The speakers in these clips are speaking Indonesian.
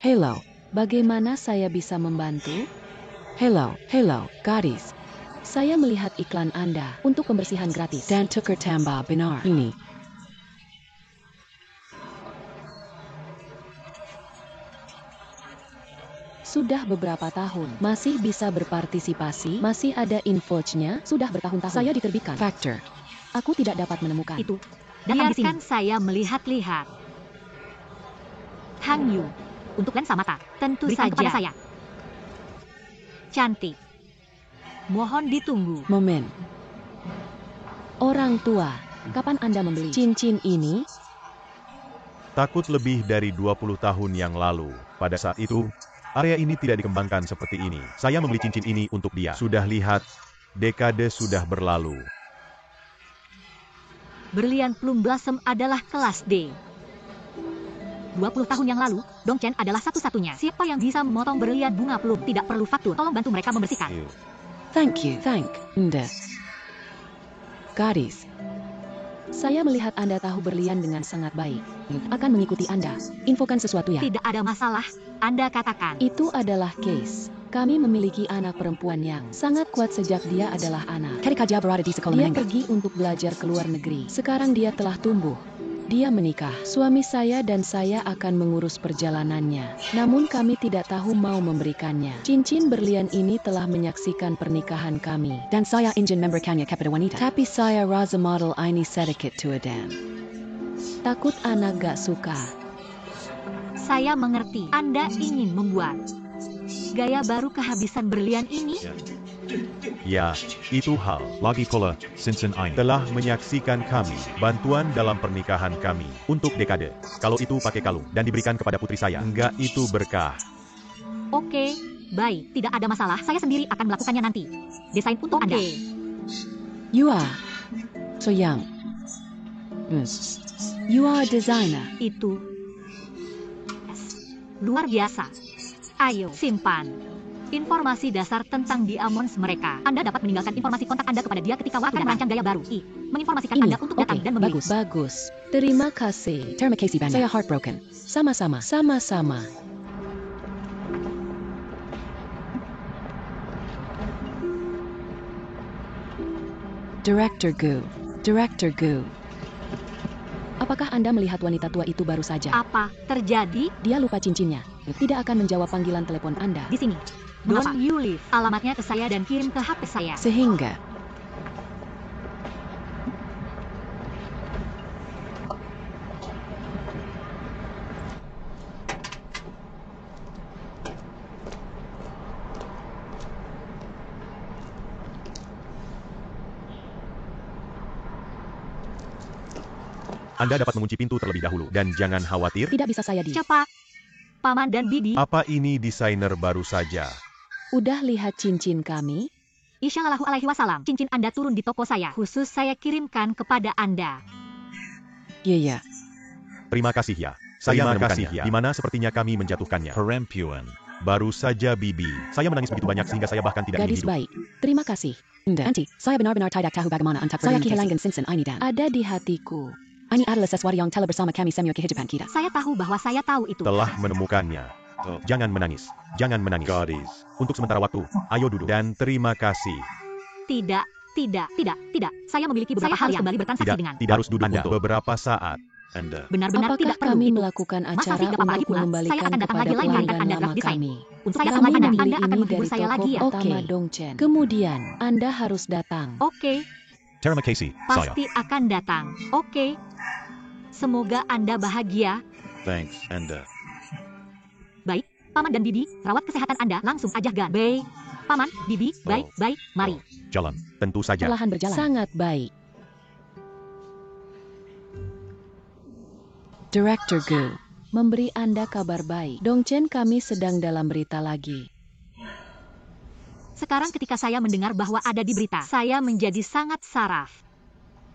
Hello, bagaimana saya bisa membantu? Hello, gadis. Saya melihat iklan Anda untuk pembersihan gratis dan tukar tambah benar ini. Sudah beberapa tahun, masih bisa berpartisipasi, masih ada invoice-nya, sudah bertahun-tahun. Saya diterbitkan. Factor. Aku tidak dapat menemukan. Itu. Biarkan saya melihat-lihat. Hang Yu. Untuk lensa mata. Tentu Berikan saja. kepada saya. Cantik. Mohon ditunggu. Momen. Orang tua, kapan Anda membeli cincin ini? Takut lebih dari 20 tahun yang lalu. Pada saat itu, area ini tidak dikembangkan seperti ini. Saya membeli cincin ini untuk dia. Sudah lihat, dekade sudah berlalu. Berlian Plum Blossom adalah kelas D. 20 tahun yang lalu, Dong Chen adalah satu-satunya. Siapa yang bisa memotong berlian bunga plum? Tidak perlu faktur. Tolong bantu mereka membersihkan. Thank Anda. Gadis. Saya melihat Anda tahu berlian dengan sangat baik. Akan mengikuti Anda. Infokan sesuatu ya. Tidak ada masalah. Anda katakan. Itu adalah case. Kami memiliki anak perempuan yang sangat kuat sejak dia adalah anak. Dia pergi untuk belajar ke luar negeri. Sekarang dia telah tumbuh. Dia menikah. Suami saya dan saya akan mengurus perjalanannya. Namun kami tidak tahu mau memberikannya. Cincin berlian ini telah menyaksikan pernikahan kami. Dan saya ingin memberikannya kepada wanita. Tapi saya rasa model ini sedikit tua dan takut anak gak suka. Saya mengerti. Anda ingin membuat gaya baru kehabisan berlian ini? Ya, itu hal. Lagi pula, Sinsen Ain. Telah menyaksikan kami, bantuan dalam pernikahan kami, untuk dekade. Kalau itu pakai kalung, dan diberikan kepada putri saya. Enggak, itu berkah. Oke, baik. Tidak ada masalah. Saya sendiri akan melakukannya nanti. Desain untuk Anda. You are so young. You are a designer. Itu luar biasa. Ayo, simpan informasi dasar tentang diamonds mereka. Anda dapat meninggalkan informasi kontak Anda kepada dia ketika waktu merancang gaya baru. Menginformasikan Anda untuk datang dan membeli. Bagus. Terima kasih. Terima kasih banyak. Saya heartbroken. Sama-sama. Director Gu. Apakah Anda melihat wanita tua itu baru saja? Apa terjadi? Dia lupa cincinnya. Tidak akan menjawab panggilan telepon Anda. Di sini. Don't you leave. Alamatnya ke saya dan kirim ke HP saya. Sehingga Anda dapat mengunci pintu terlebih dahulu, dan jangan khawatir. tidak bisa saya di. Cepat. Paman dan Bibi. Apa ini desainer baru saja? Udah lihat cincin kami? Insyaallahu alaihi wasallam. Cincin Anda turun di toko saya. Khusus saya kirimkan kepada Anda. Iya. Terima kasih ya. Saya menemukannya. Di mana sepertinya kami menjatuhkannya. Perempuan. Baru saja Bibi. Saya menangis begitu banyak sehingga saya bahkan tidak ingin Gadis hidup. baik. Terima kasih. Auntie, saya benar-benar tidak tahu bagaimana untuk saya kehilangan cincin ini dan ada di hatiku. Ini adalah sesuatu yang telah bersama kami semua kehidupan kita. Saya tahu bahwa saya tahu itu. Telah menemukannya. Jangan menangis. Gadis. Untuk sementara waktu, ayo duduk. Dan terima kasih. Tidak. Saya memiliki beberapa hal yang kembali bertransaksi dengan. Tidak harus duduk untuk beberapa saat. Benar-benar Apakah tidak perlu kami itu. melakukan Masa acara sih gak apa-apa lagi untuk pula? Saya mengembalikan akan datang kepada lagi lain kali pelanggan Anda lama draft desain. kami? Untuk saya Kami akan Anda membeli akan ini menghibur dari saya toko lagi ya. pertama Dongchen. Kemudian, Anda harus datang. Oke, Terima kasih, saya. pasti akan datang. Oke. Semoga Anda bahagia. Thanks, Anda. Baik, Paman dan Bibi, rawat kesehatan Anda langsung aja gan. Baik. Paman, Bibi, baik, mari. Jalan. Tentu saja. Perlahan berjalan. Sangat baik. Director Gu, memberi Anda kabar baik. Dongchen kami sedang dalam berita lagi. Sekarang ketika saya mendengar bahwa ada di berita, saya menjadi sangat saraf.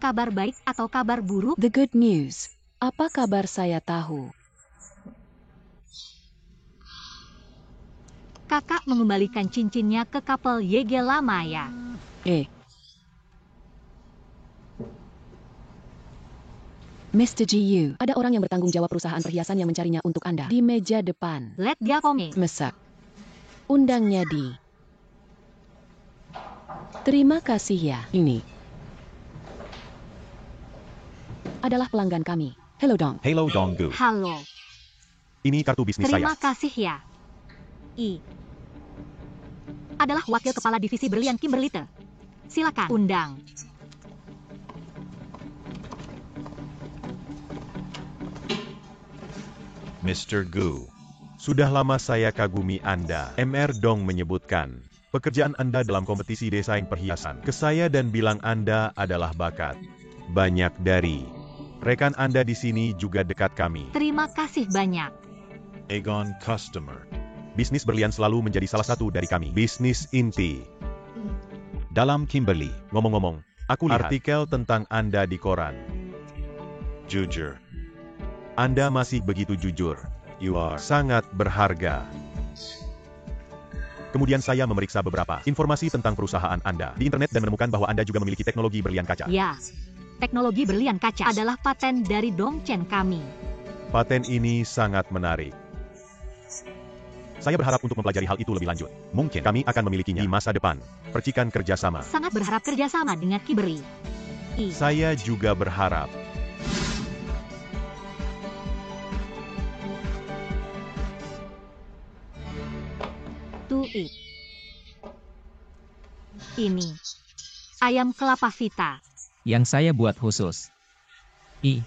Kabar baik atau kabar buruk? The good news. Apa kabar saya tahu? Kakak mengembalikan cincinnya ke kapal Yege Lamaya. Mr. Jiu, ada orang yang bertanggung jawab perusahaan perhiasan yang mencarinya untuk Anda. Di meja depan. Let dia come. Mesak. Undangnya di. Terima kasih ya. Ini adalah pelanggan kami. Hello Dong. Halo Donggu. Halo. Ini kartu bisnis Terima saya. kasih ya. I. Adalah wakil kepala divisi berlian Kimberly Te. Silakan undang. Mr. Gu. Sudah lama saya kagumi Anda. MR Dong menyebutkan pekerjaan Anda dalam kompetisi desain perhiasan ke saya dan bilang Anda adalah bakat. Banyak dari rekan Anda di sini juga dekat kami. Terima kasih banyak. Aegon customer. Bisnis berlian selalu menjadi salah satu dari kami. Bisnis inti. Dalam Kimberly. Ngomong-ngomong, aku lihat artikel Artikel tentang Anda di koran. Jujur. Anda masih begitu jujur. You are. Sangat berharga. Kemudian saya memeriksa beberapa informasi tentang perusahaan Anda di internet dan menemukan bahwa Anda juga memiliki teknologi berlian kaca. Ya. Teknologi berlian kaca adalah paten dari Dongchen kami. Paten ini sangat menarik. Saya berharap untuk mempelajari hal itu lebih lanjut. Mungkin Kami akan memilikinya di masa depan. Percikan kerjasama. Sangat berharap kerjasama dengan Kimberly. I. Saya juga berharap. To eat. Ini. Ayam kelapa Vita. Yang saya buat khusus. I.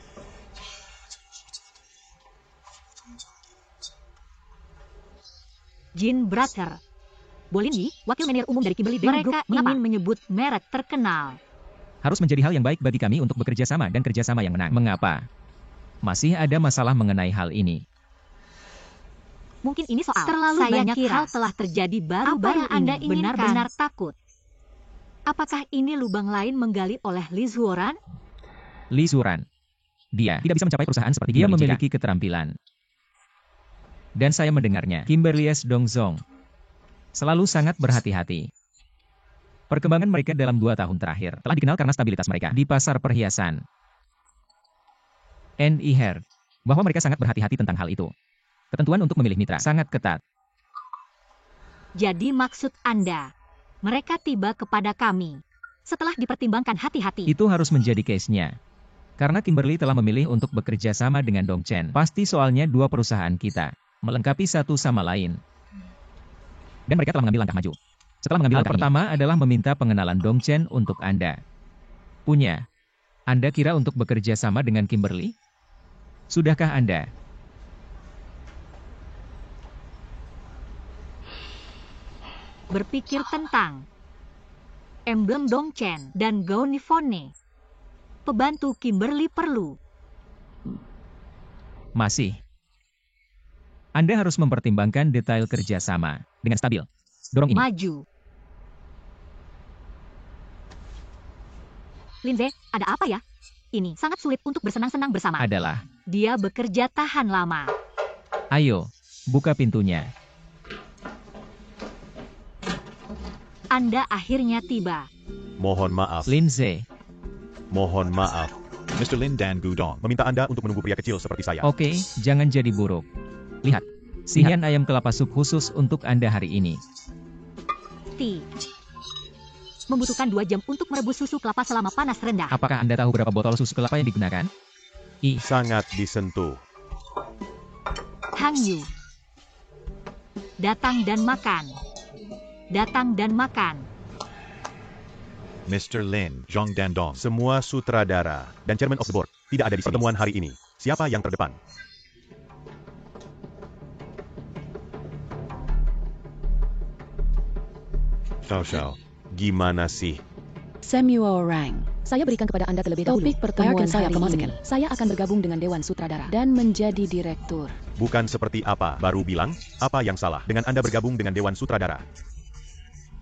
Jin Brother. Bolinyi, wakil manajer umum dari Kimberly Daily Group, ingin menyebut merek terkenal. Harus menjadi hal yang baik bagi kami untuk bekerja sama dan kerjasama yang menang. Mengapa? Masih ada masalah mengenai hal ini. Mungkin ini soal terlalu banyak hal telah terjadi baru-baru ini. Benar-benar takut. Apakah ini lubang lain menggali oleh Liz Warren? Lee Suran. Dia tidak bisa mencapai perusahaan seperti dia memiliki keterampilan. Dan saya mendengarnya. Kimberly S. Dongzong selalu sangat berhati-hati. Perkembangan mereka dalam 2 tahun terakhir telah dikenal karena stabilitas mereka di pasar perhiasan. And I heard bahwa mereka sangat berhati-hati tentang hal itu. Ketentuan untuk memilih mitra sangat ketat. Jadi maksud Anda, mereka tiba kepada kami setelah dipertimbangkan hati-hati. Itu harus menjadi case-nya. Karena Kimberly telah memilih untuk bekerja sama dengan Dongchen. Pasti soalnya 2 perusahaan kita melengkapi satu sama lain. Dan mereka telah mengambil langkah maju. Setelah mengambil langkah pertama adalah meminta pengenalan Dongchen untuk Anda. Punya. Anda kira untuk bekerja sama dengan Kimberly? Sudahkah Anda? Berpikir tentang emblem Dongchen dan Gaunifone. Pembantu Kimberly perlu. Masih. Anda harus mempertimbangkan detail kerjasama dengan stabil. Dorong ini. Maju. Lindsay, ada apa ya? Ini sangat sulit untuk bersenang-senang bersama. Adalah. Dia bekerja tahan lama. Ayo, buka pintunya. Anda akhirnya tiba. Mohon maaf. Lindsay. Mohon maaf. Mr. Lin Dan Gudong. Meminta Anda untuk menunggu pria kecil seperti saya. Oke, jangan jadi buruk. Lihat. Sihian ayam kelapa sup khusus untuk Anda hari ini. T. Membutuhkan 2 jam untuk merebus susu kelapa selama panas rendah. Apakah Anda tahu berapa botol susu kelapa yang digunakan? I. Sangat disentuh. Hang Yu. Datang dan makan. Datang dan makan. Mr. Lin Zhong Dandong. Semua sutradara dan chairman of the board tidak ada di pertemuan hari ini. Siapa yang terdepan? Xiao Xiao. Gimana sih? Samuel Rang. Saya berikan kepada Anda terlebih dahulu. Topik pertemuan saya ini. Saya akan bergabung dengan Dewan Sutradara dan menjadi direktur. Bukan seperti apa, baru bilang, apa yang salah dengan Anda bergabung dengan Dewan Sutradara?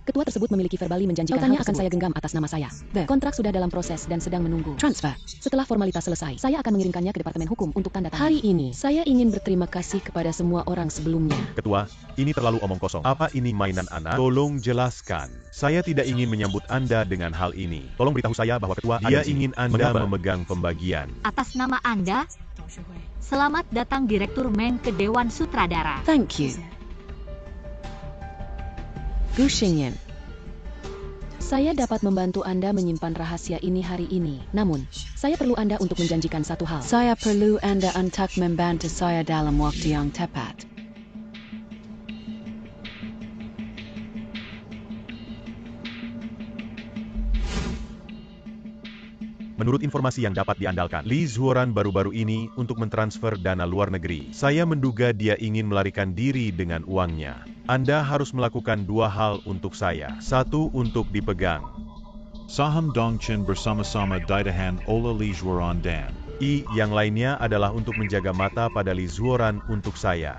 Ketua tersebut memiliki verbali menjanjikan hal akan saya genggam atas nama saya. Kontrak sudah dalam proses dan sedang menunggu transfer. Setelah formalitas selesai, saya akan mengirimkannya ke Departemen Hukum untuk tanda tangan. Hari ini, saya ingin berterima kasih kepada semua orang sebelumnya. Ketua, ini terlalu omong kosong. Apa ini mainan anak? Tolong jelaskan. Saya tidak ingin menyambut Anda dengan hal ini. Tolong beritahu saya bahwa Ketua dia ingin Anda memegang pembagian. Atas nama Anda, selamat datang Direktur Meng ke Dewan Sutradara. Thank you. Gu Xingyan. Saya dapat membantu Anda menyimpan rahasia ini hari ini. Namun, saya perlu Anda untuk menjanjikan satu hal. Saya perlu Anda untuk membantu saya dalam waktu yang tepat. Menurut informasi yang dapat diandalkan, Li Zuoran baru-baru ini untuk mentransfer dana luar negeri. Saya menduga dia ingin melarikan diri dengan uangnya. Anda harus melakukan dua hal untuk saya. Satu, untuk dipegang. Saham Dongchen bersama-sama Ditahan oleh Li Zuoran Dan. Yang lainnya adalah untuk menjaga mata pada Li Zuoran untuk saya.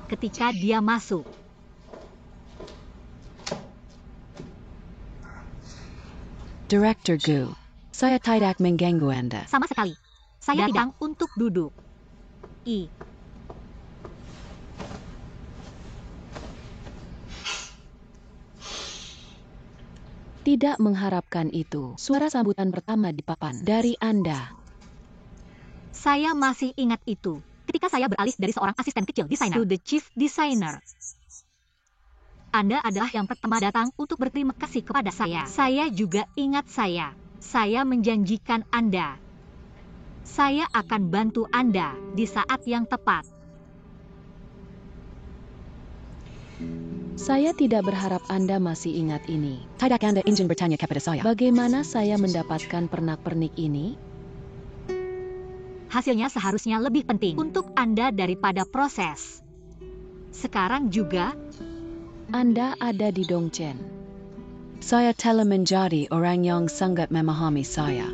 Ketika dia masuk, Director Gu, saya tidak mengganggu Anda. sama sekali, saya datang untuk duduk. Tidak mengharapkan itu. Suara sambutan pertama di papan dari Anda. Saya masih ingat itu. Ketika saya beralih dari seorang asisten kecil desainer to the chief designer. Anda adalah yang pertama datang untuk berterima kasih kepada saya. Saya juga ingat saya. Saya menjanjikan Anda. Saya akan bantu Anda di saat yang tepat. Saya tidak berharap Anda masih ingat ini. Tidak Anda ingin bertanya kepada saya. Bagaimana saya mendapatkan pernak-pernik ini? Hasilnya seharusnya lebih penting untuk Anda daripada proses. Sekarang juga, Anda ada di Dongchen. Saya telah menjadi orang yang sangat memahami saya.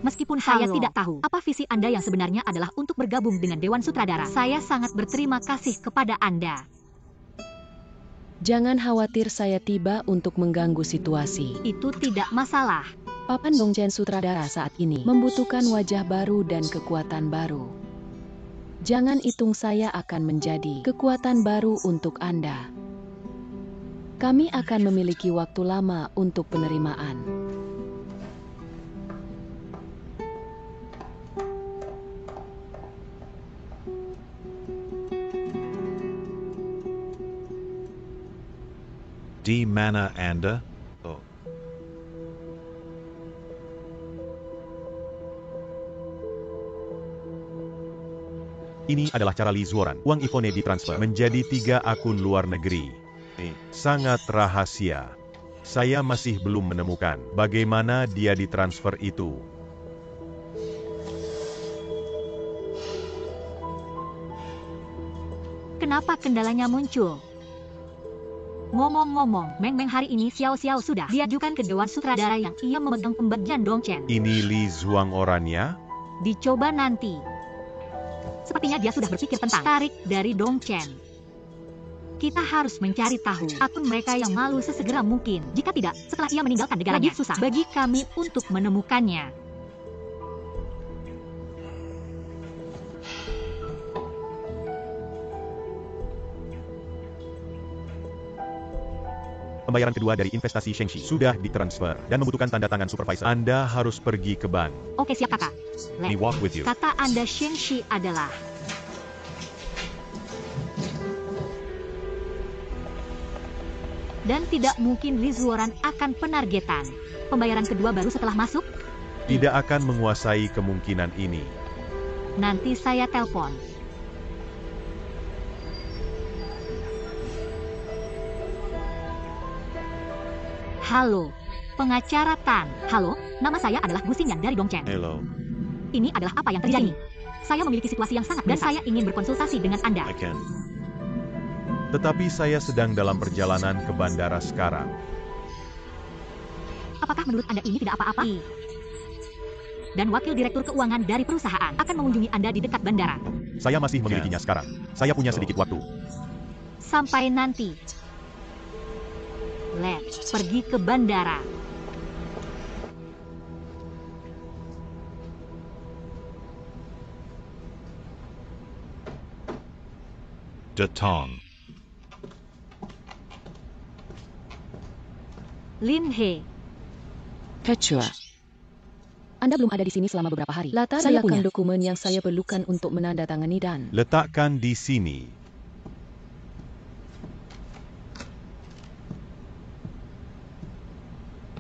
meskipun saya tidak tahu apa visi Anda yang sebenarnya adalah untuk bergabung dengan Dewan Sutradara, saya sangat berterima kasih kepada Anda. Jangan khawatir, saya tiba untuk mengganggu situasi. Itu tidak masalah. Papan Dongchen Sutradara saat ini membutuhkan wajah baru dan kekuatan baru. Jangan hitung saya akan menjadi kekuatan baru untuk Anda. Kami akan memiliki waktu lama untuk penerimaan. Di mana Anda? Ini adalah cara Li Zuoran. Uang Ivone ditransfer menjadi 3 akun luar negeri. Sangat rahasia. Saya masih belum menemukan bagaimana dia ditransfer itu. Kenapa kendalanya muncul? Ngomong-ngomong, Meng hari ini Xiao sudah diajukan ke Dewan Sutradara yang ia memegang pembagian Dongchen. Ini Li Zuoran ya? Dicoba nanti. Sepertinya dia sudah berpikir tentang tarik dari Dongchen. Kita harus mencari tahu akun mereka yang malu sesegera mungkin. Jika tidak, setelah ia meninggalkan negaranya, susah bagi kami untuk menemukannya. Pembayaran kedua dari investasi Shengxi sudah ditransfer dan membutuhkan tanda tangan supervisor. Anda harus pergi ke bank. Oke, siap kakak. Me walk with you. Kata Anda Shengxi adalah dan tidak mungkin Li Zuoran akan penargetan. Pembayaran kedua baru setelah masuk? Tidak akan menguasai kemungkinan ini. Nanti saya telepon. Halo, pengacara Tan. Halo, nama saya adalah Gu Xingyan dari Dongchen. Hello. Ini adalah apa yang terjadi. Saya memiliki situasi yang sangat dan saya ingin berkonsultasi dengan Anda. I can. Tetapi saya sedang dalam perjalanan ke bandara sekarang. Apakah menurut Anda ini tidak apa-apa? Dan wakil direktur keuangan dari perusahaan akan mengunjungi Anda di dekat bandara. Saya masih memilikinya sekarang. Saya punya sedikit waktu. Sampai nanti. Let's pergi ke bandara. Datang. Lin He. Kecua. Anda belum ada di sini selama beberapa hari. Latar Saya belakang punya dokumen yang saya perlukan untuk menandatangani dan Letakkan di sini.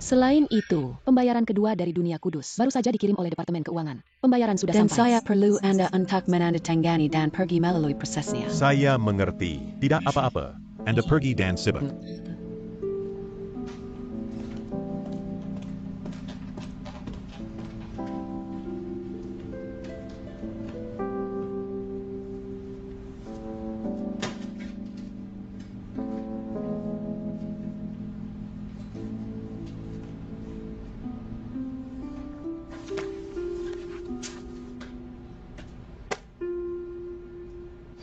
Selain itu, pembayaran kedua dari Dunia Kudus baru saja dikirim oleh Departemen Keuangan. Pembayaran sudah dan sampai. saya perlu Anda untuk menandatangani dan pergi melalui prosesnya. Saya mengerti. Tidak apa-apa. Anda pergi dan Siba.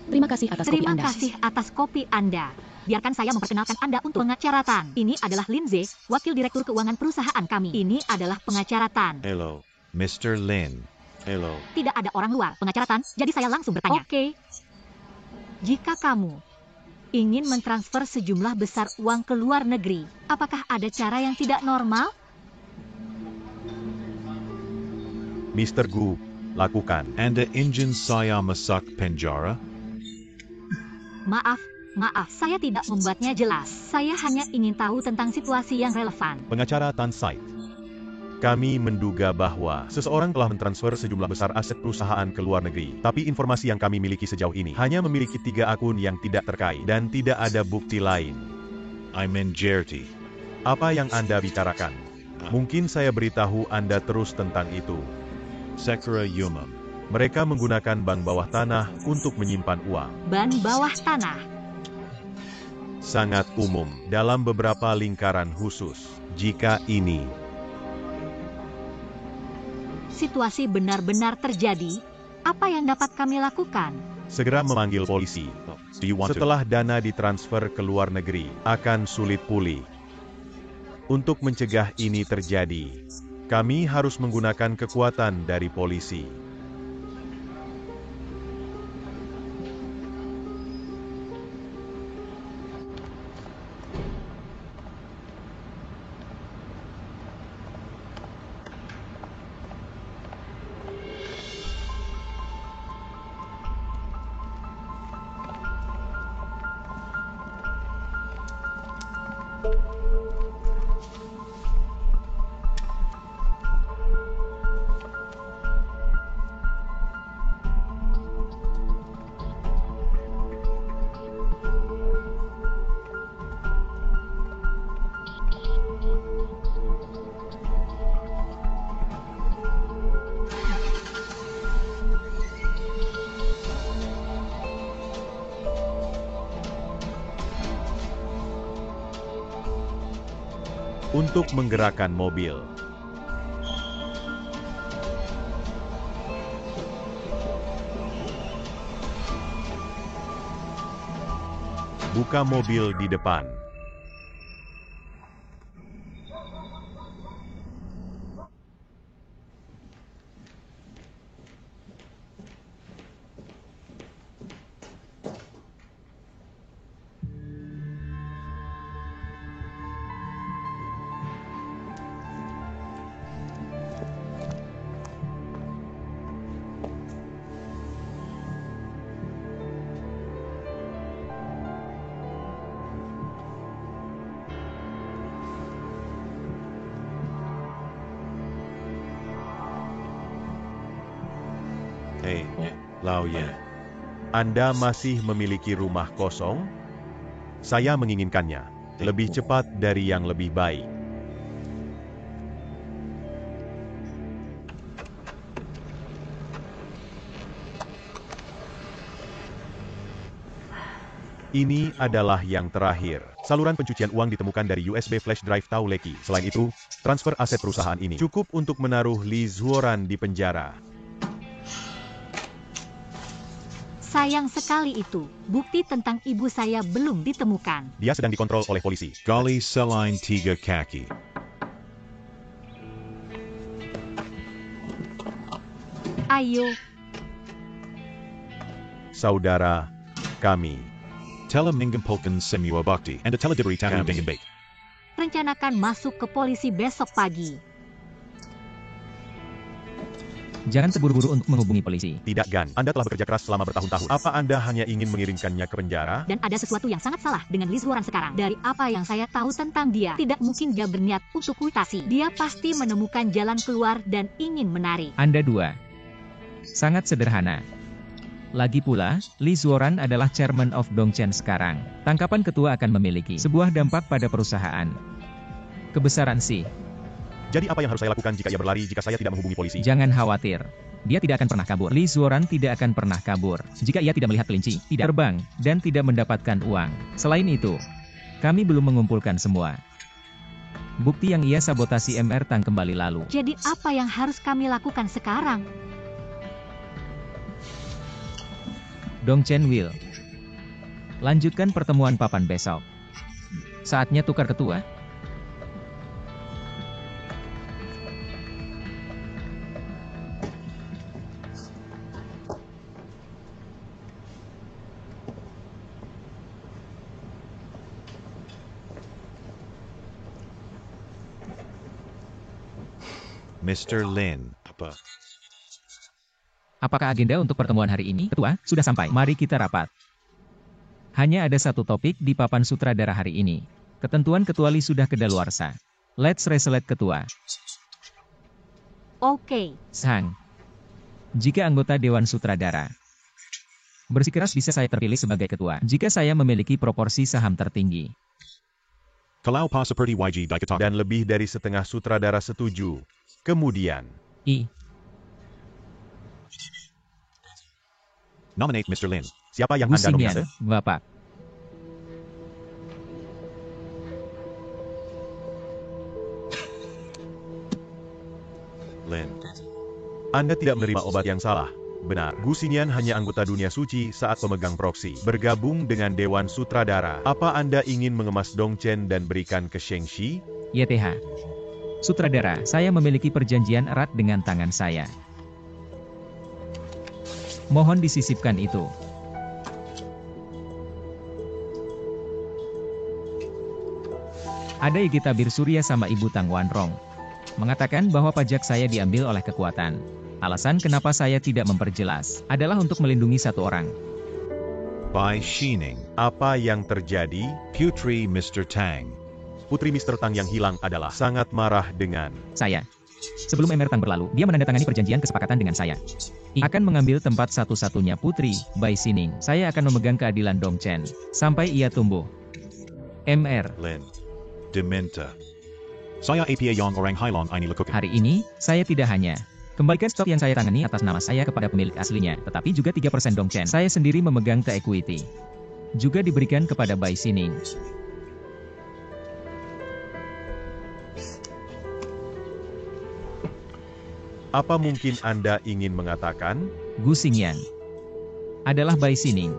Terima kasih atas kopi Terima Anda. kasih atas kopi Anda. Biarkan saya memperkenalkan Anda untuk pengacara Tan. Ini adalah Lin Ze, wakil direktur keuangan perusahaan kami. Ini adalah pengacara Tan. Hello. Mr. Lin. Hello. Tidak ada orang luar, pengacara Tan, jadi saya langsung bertanya. Oke. Jika kamu ingin mentransfer sejumlah besar uang ke luar negeri, apakah ada cara yang tidak normal? Mr. Gu, lakukan. Anda ingin saya masak penjara? Maaf, saya tidak membuatnya jelas. Saya hanya ingin tahu tentang situasi yang relevan. Pengacara Tan Sait. Kami menduga bahwa seseorang telah mentransfer sejumlah besar aset perusahaan ke luar negeri. Tapi informasi yang kami miliki sejauh ini hanya memiliki 3 akun yang tidak terkait dan tidak ada bukti lain. I mean Jerty. Apa yang Anda bicarakan? Mungkin saya beritahu Anda terus tentang itu. Sekura Yumam. Mereka menggunakan bank bawah tanah untuk menyimpan uang. Ban bawah tanah. Sangat umum dalam beberapa lingkaran khusus. Jika ini Situasi benar-benar terjadi, apa yang dapat kami lakukan? segera memanggil polisi. Do you want to? Setelah dana ditransfer ke luar negeri, akan sulit pulih. Untuk mencegah ini terjadi, kami harus menggunakan kekuatan dari polisi. Untuk menggerakkan mobil, buka mobil di depan. Hei, Lao Yen. Anda masih memiliki rumah kosong? Saya menginginkannya. Lebih cepat dari yang lebih baik. Ini adalah yang terakhir. Saluran pencucian uang ditemukan dari USB flash drive Tauleki. Selain itu, transfer aset perusahaan ini cukup untuk menaruh Lee Zuoran di penjara. Sayang sekali itu, bukti tentang ibu saya belum ditemukan. Dia sedang dikontrol oleh polisi. Gali Selain Tiga Kaki. Ayo, Saudara kami. Tela Mingampulkan Semua Bakti. And a Tela Diberi Tahu Kami. Dengan Baik. rencanakan masuk ke polisi besok pagi. Jangan terburu-buru untuk menghubungi polisi. Tidak, Gan. Anda telah bekerja keras selama bertahun-tahun. Apa Anda hanya ingin mengirimkannya ke penjara? Dan ada sesuatu yang sangat salah dengan Lee Zuoran sekarang. Dari apa yang saya tahu tentang dia, tidak mungkin dia berniat untuk kutasi. Dia pasti menemukan jalan keluar dan ingin menarik. Anda dua. Sangat sederhana. Lagi pula, Lee Zuoran adalah chairman of Dongchen sekarang. Tangkapan ketua akan memiliki sebuah dampak pada perusahaan. Kebesaran sih. Jadi apa yang harus saya lakukan jika ia berlari jika saya tidak menghubungi polisi? Jangan khawatir. Dia tidak akan pernah kabur. Lee Zuoran tidak akan pernah kabur. Jika ia tidak melihat kelinci, tidak terbang, dan tidak mendapatkan uang. Selain itu, kami belum mengumpulkan semua bukti yang ia sabotasi MR Tang kembali lalu. Jadi apa yang harus kami lakukan sekarang? Dongchen Will. Lanjutkan pertemuan papan besok. Saatnya tukar ketua. Mr. Lin. Apa? Apakah agenda untuk pertemuan hari ini, ketua, sudah sampai? Mari kita rapat. Hanya ada satu topik di papan sutradara hari ini. Ketentuan ketua Lee sudah kedaluarsa. Let's reselect ketua. Oke. Sang. Jika anggota Dewan Sutradara bersikeras bisa saya terpilih sebagai ketua, jika saya memiliki proporsi saham tertinggi. Kalau pa seperti YG Diketak. Dan lebih dari setengah sutradara setuju. Kemudian, Nominate Mr. Lin. siapa yang Anda Gusingan, nominasi? Bapak. Lin. Anda tidak menerima obat yang salah. Benar, Gusinyan hanya anggota dunia suci saat pemegang proksi. Bergabung dengan Dewan Sutradara. Apa Anda ingin mengemas Dongchen dan berikan ke Shengxi? YTH. Sutradara, saya memiliki perjanjian erat dengan tangan saya. Mohon disisipkan itu. Ada Igi Tabir Surya sama Ibu Tang Wanrong mengatakan bahwa pajak saya diambil oleh kekuatan. Alasan kenapa saya tidak memperjelas adalah untuk melindungi satu orang. By Shining. Apa yang terjadi? Putri Mr. Tang. Putri Mr. Tang yang hilang adalah sangat marah dengan Saya. Sebelum MR Tang berlalu, dia menandatangani perjanjian kesepakatan dengan saya. Akan mengambil tempat satu-satunya putri, Bai Sining. Saya akan memegang keadilan Dongchen sampai ia tumbuh. MR. Lin. Deminta. Saya APA yang orang Hailong ini lakukan. Hari ini, saya tidak hanya kembalikan stok yang saya tangani atas nama saya kepada pemilik aslinya, tetapi juga 3% Dongchen. Saya sendiri memegang ke equity. Juga diberikan kepada Bai Sining. Apa mungkin Anda ingin mengatakan? Gu Xingyan adalah Bai Sining.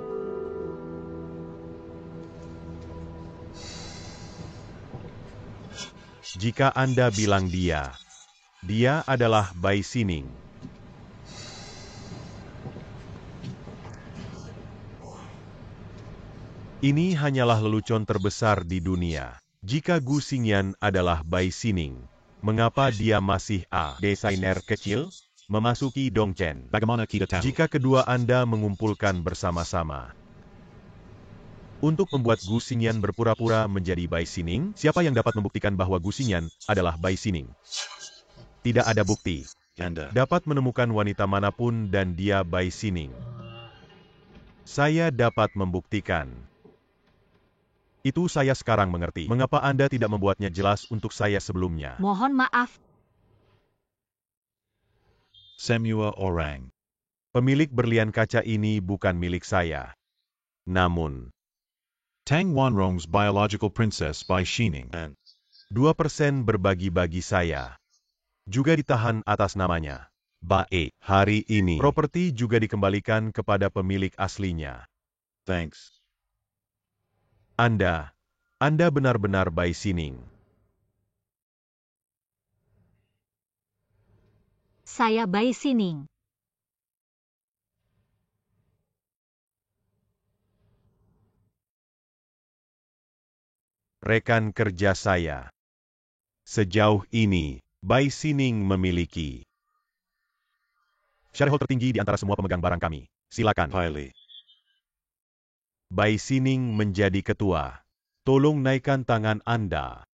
Jika Anda bilang dia adalah Bai Sining. Ini hanyalah lelucon terbesar di dunia. Jika Gu Xingyan adalah Bai Sining, mengapa dia masih desainer kecil memasuki Dongchen? Bagaimana kita tahu? Jika kedua Anda mengumpulkan bersama-sama untuk membuat Gu Xingyan berpura-pura menjadi Bai Sining, siapa yang dapat membuktikan bahwa Gu Xingyan adalah Bai Sining? Tidak ada bukti. Anda. Dapat menemukan wanita manapun dan dia Bai Sining. Saya dapat membuktikan. Itu saya sekarang mengerti. Mengapa Anda tidak membuatnya jelas untuk saya sebelumnya? Mohon maaf. Semua orang. Pemilik berlian kaca ini bukan milik saya. Namun, Tang Wanrong's Biological Princess by Xining. 2% berbagi-bagi saya. Juga ditahan atas namanya. Bae. Hari ini, properti juga dikembalikan kepada pemilik aslinya. Thanks. Anda benar-benar Bai Xining. Saya Bai Xining. Rekan kerja saya. Sejauh ini, Bai Xining memiliki shareholder tertinggi di antara semua pemegang barang kami. Silakan. Piley. Bai Xining menjadi ketua. Tolong naikkan tangan Anda.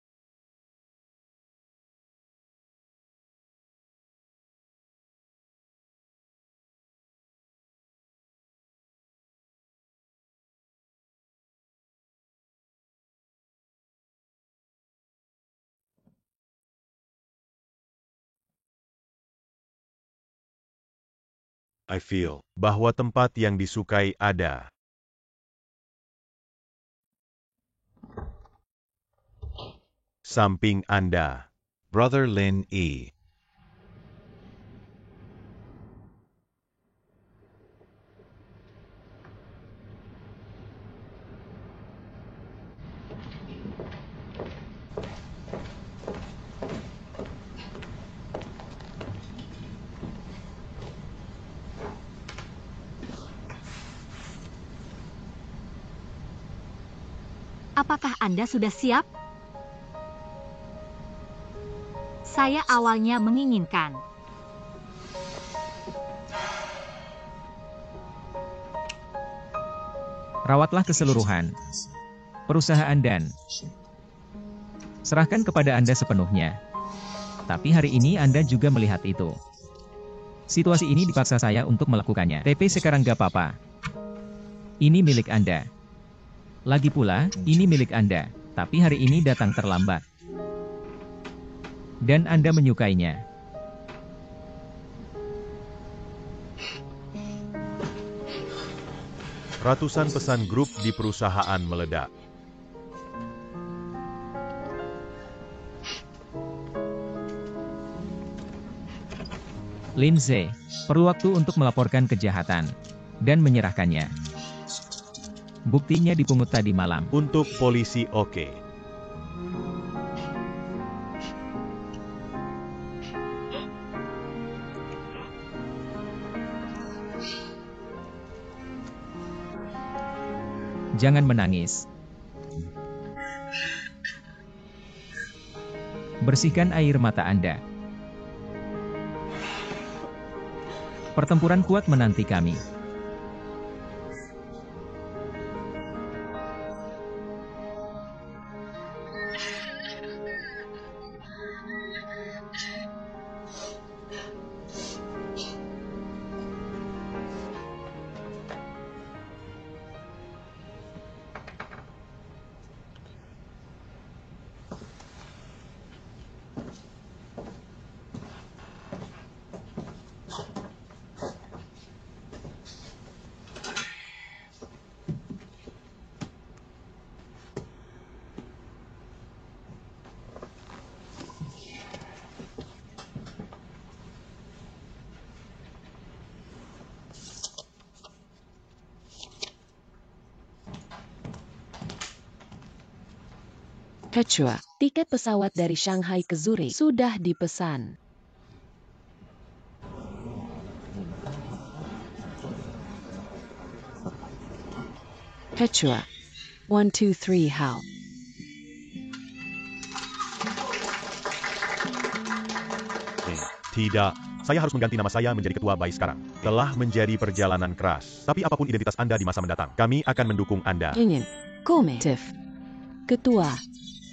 I feel. Bahwa tempat yang disukai ada. Samping Anda. Brother Lin E. Apakah Anda sudah siap? Saya awalnya menginginkan. Rawatlah keseluruhan perusahaan dan serahkan kepada Anda sepenuhnya. Tapi hari ini Anda juga melihat itu. Situasi ini dipaksa saya untuk melakukannya. TP sekarang gak apa-apa. Ini milik Anda. Lagi pula, ini milik Anda. Tapi hari ini datang terlambat. Dan Anda menyukainya. Ratusan pesan grup di perusahaan meledak. Lindsay, perlu waktu untuk melaporkan kejahatan dan menyerahkannya. Buktinya dipungut tadi malam. Untuk polisi oke. Jangan menangis. Bersihkan air mata Anda. Pertempuran kuat menanti kami. Ketua, tiket pesawat dari Shanghai ke Zurich sudah dipesan. Ketua, 123 Hal. Tidak, saya harus mengganti nama saya menjadi ketua Bai sekarang. Telah menjadi perjalanan keras. Tapi apapun identitas Anda di masa mendatang, kami akan mendukung Anda. Ingin, Kometif. Ketua,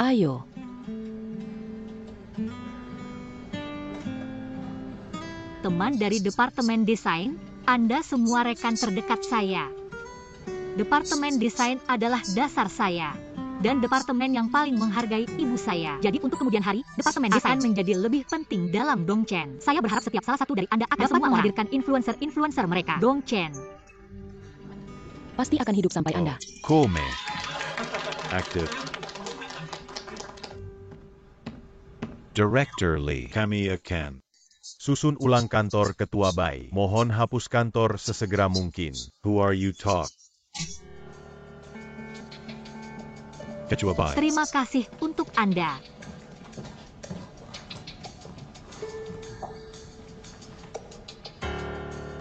ayo. Teman dari Departemen Desain, Anda semua rekan terdekat saya. Departemen Desain adalah dasar saya. Dan departemen yang paling menghargai ibu saya. Jadi untuk kemudian hari, Departemen Desain akan menjadi lebih penting dalam Dongchen. Saya berharap setiap salah satu dari Anda akan dapat menghadirkan influencer-influencer mereka. Dongchen. Pasti akan hidup sampai Anda. Kome. Active. Director Lee. Kami akan Susun ulang kantor Ketua Bai. Mohon hapus kantor sesegera mungkin. Who are you talk? Ketua Bai. Terima kasih untuk Anda.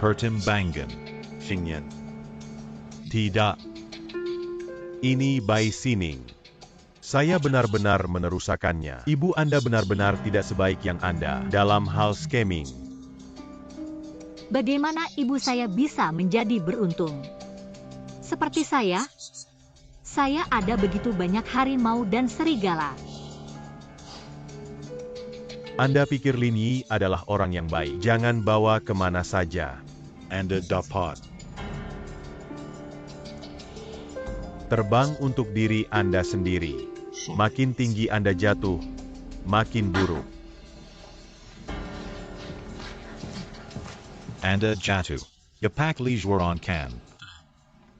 Pertimbangan. Xingyan. Tidak. Ini Bai Sining. Saya benar-benar menerusakannya. Ibu Anda benar-benar tidak sebaik yang Anda dalam hal scamming. Bagaimana ibu saya bisa menjadi beruntung? Seperti saya ada begitu banyak harimau dan serigala. Anda pikir Lin Yi adalah orang yang baik. Jangan bawa kemana saja. Anda dapat Terbang untuk diri Anda sendiri. Makin tinggi Anda jatuh, makin buruk. Anda jatuh. Yapak Lijuaran kan.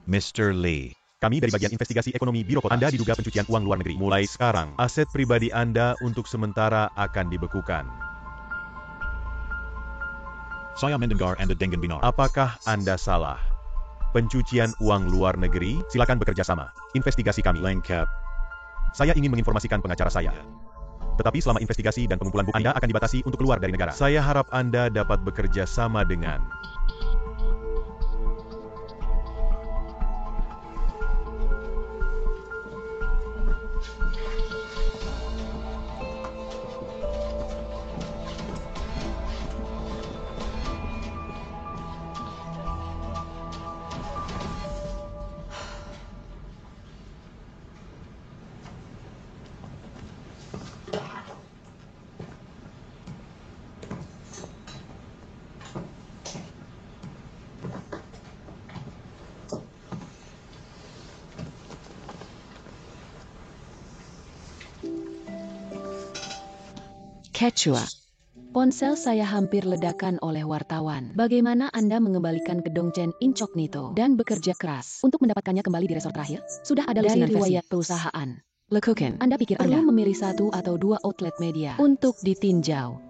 Mr. Lee. Kami dari bagian investigasi ekonomi Biro Kota. Anda diduga pencucian uang luar negeri. Mulai sekarang, aset pribadi Anda untuk sementara akan dibekukan. Saya mendengar Anda dengan benar. Apakah Anda salah? Pencucian uang luar negeri? Silakan bekerja sama. Investigasi kami. Lengkap. Saya ingin menginformasikan pengacara saya. Tetapi selama investigasi dan pengumpulan bukti Anda akan dibatasi untuk keluar dari negara. Saya harap Anda dapat bekerja sama dengan Ketua. Ponsel saya hampir ledakan oleh wartawan. Bagaimana Anda mengembalikan ke Dongchen Incognito dan bekerja keras untuk mendapatkannya kembali di resort terakhir? Sudah ada lusinan riwayat perusahaan. Lekukan. Anda pikir Anda perlu memilih 1 atau 2 outlet media untuk ditinjau?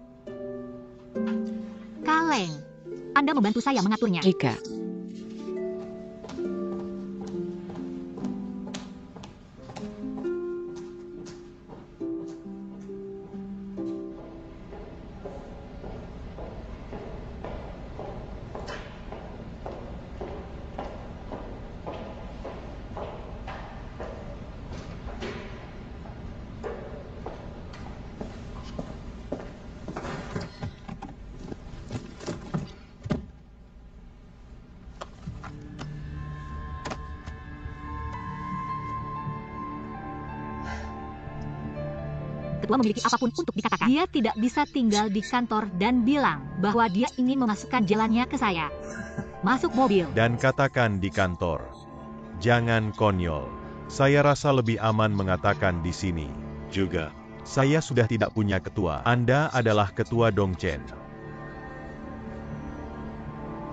Kaleng, Anda membantu saya mengaturnya. Jika Ketua memiliki apapun untuk dikatakan. Dia tidak bisa tinggal di kantor dan bilang bahwa dia ingin memasukkan jalannya ke saya. Masuk mobil. dan katakan di kantor. Jangan konyol. Saya rasa lebih aman mengatakan di sini. Juga. Saya sudah tidak punya ketua. Anda adalah ketua Dongchen.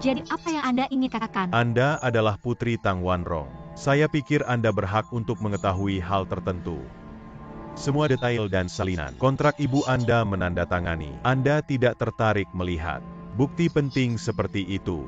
Jadi apa yang Anda ingin katakan? Anda adalah Putri Tang Wanrong. Saya pikir Anda berhak untuk mengetahui hal tertentu. Semua detail dan salinan kontrak ibu Anda menandatangani. Anda tidak tertarik melihat bukti penting seperti itu.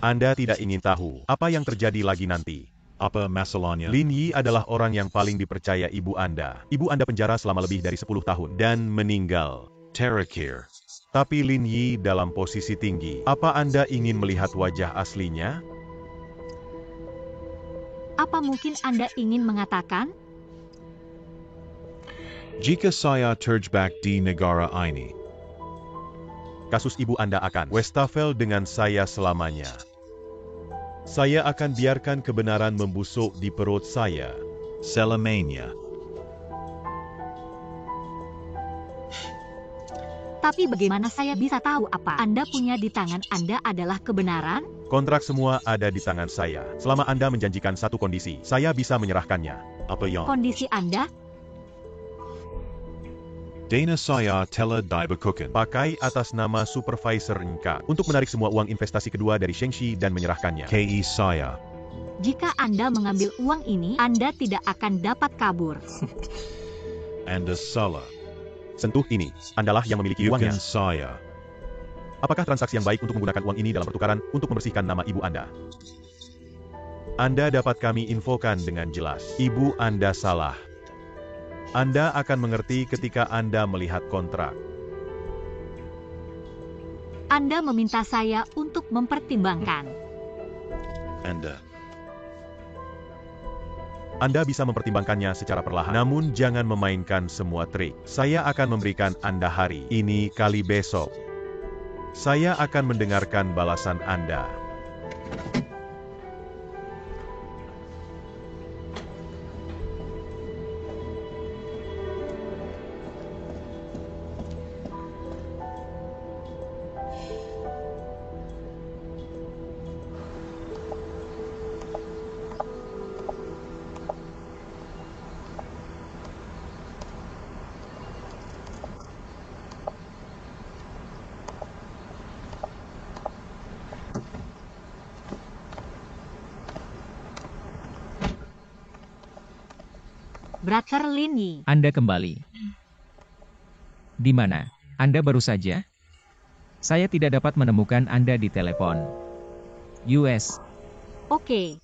Anda tidak ingin tahu apa yang terjadi lagi nanti. Apa masalahnya? Lin Yi adalah orang yang paling dipercaya ibu Anda. Ibu Anda penjara selama lebih dari 10 tahun dan meninggal. Terakhir. Tapi Lin Yi dalam posisi tinggi. Apa Anda ingin melihat wajah aslinya? Apa mungkin Anda ingin mengatakan? Jika saya terjebak di negara ini, Kasus ibu Anda akan wastafel dengan saya selamanya. Saya akan biarkan kebenaran membusuk di perut saya. Selamanya. Tapi bagaimana saya bisa tahu apa Anda punya di tangan Anda adalah kebenaran? Kontrak semua ada di tangan saya. Selama Anda menjanjikan satu kondisi, saya bisa menyerahkannya. Apa yang? Kondisi Anda? Dana saya telah dibekukan. Pakai atas nama supervisor Nka untuk menarik semua uang investasi kedua dari Shengxi dan menyerahkannya. KE saya. Jika Anda mengambil uang ini, Anda tidak akan dapat kabur. Anda salah. Sentuh ini, Andalah yang memiliki uangnya. Bukan saya. Apakah transaksi yang baik untuk menggunakan uang ini dalam pertukaran untuk membersihkan nama ibu Anda? Anda dapat kami infokan dengan jelas. Ibu Anda salah. Anda akan mengerti ketika Anda melihat kontrak. Anda meminta saya untuk mempertimbangkan. Anda bisa mempertimbangkannya secara perlahan, namun jangan memainkan semua trik. Saya akan memberikan Anda hari ini kali besok. Saya akan mendengarkan balasan Anda. Brother Lini. Anda kembali. Di mana? Anda baru saja? Saya tidak dapat menemukan Anda di telepon. US. Oke.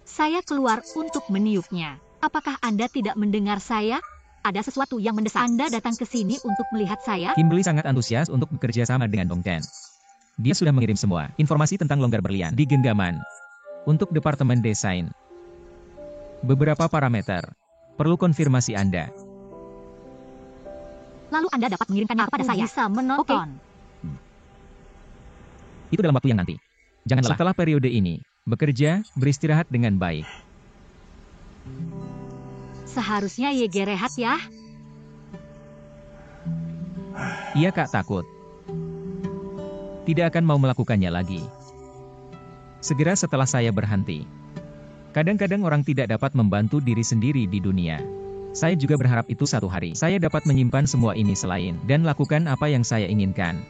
Saya keluar untuk meniupnya. Apakah Anda tidak mendengar saya? Ada sesuatu yang mendesak. Anda datang ke sini untuk melihat saya? Kimberly sangat antusias untuk bekerja sama dengan Dong Chen. Dia sudah mengirim semua informasi tentang longgar berlian di genggaman. Untuk Departemen Desain. Beberapa parameter. Perlu konfirmasi Anda. Lalu Anda dapat mengirimkannya kepada saya. Bisa menonton. Itu dalam waktu yang nanti. Jangan lelah. Setelah periode ini, bekerja, beristirahat dengan baik. Seharusnya Yege rehat ya. Ia Kak takut. Tidak akan mau melakukannya lagi. Segera setelah saya berhenti. Kadang-kadang orang tidak dapat membantu diri sendiri di dunia. Saya juga berharap itu satu hari saya dapat menyimpan semua ini selain dan lakukan apa yang saya inginkan.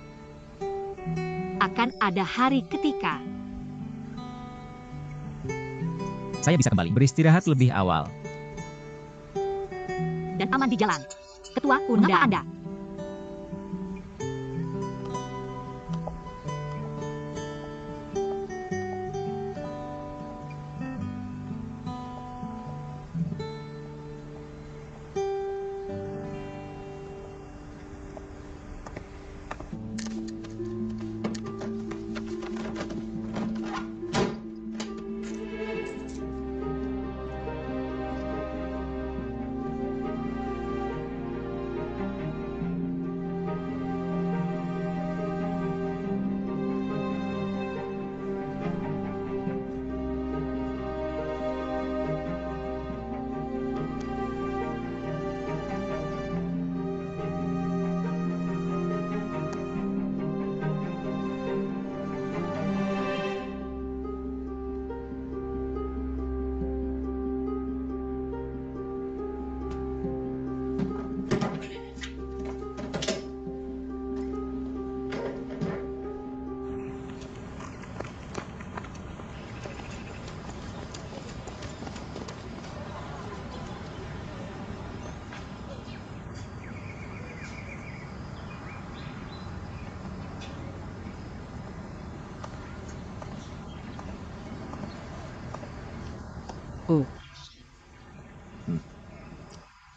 Akan ada hari ketika Saya bisa kembali beristirahat lebih awal. dan aman di jalan. Ketua Undang Anda.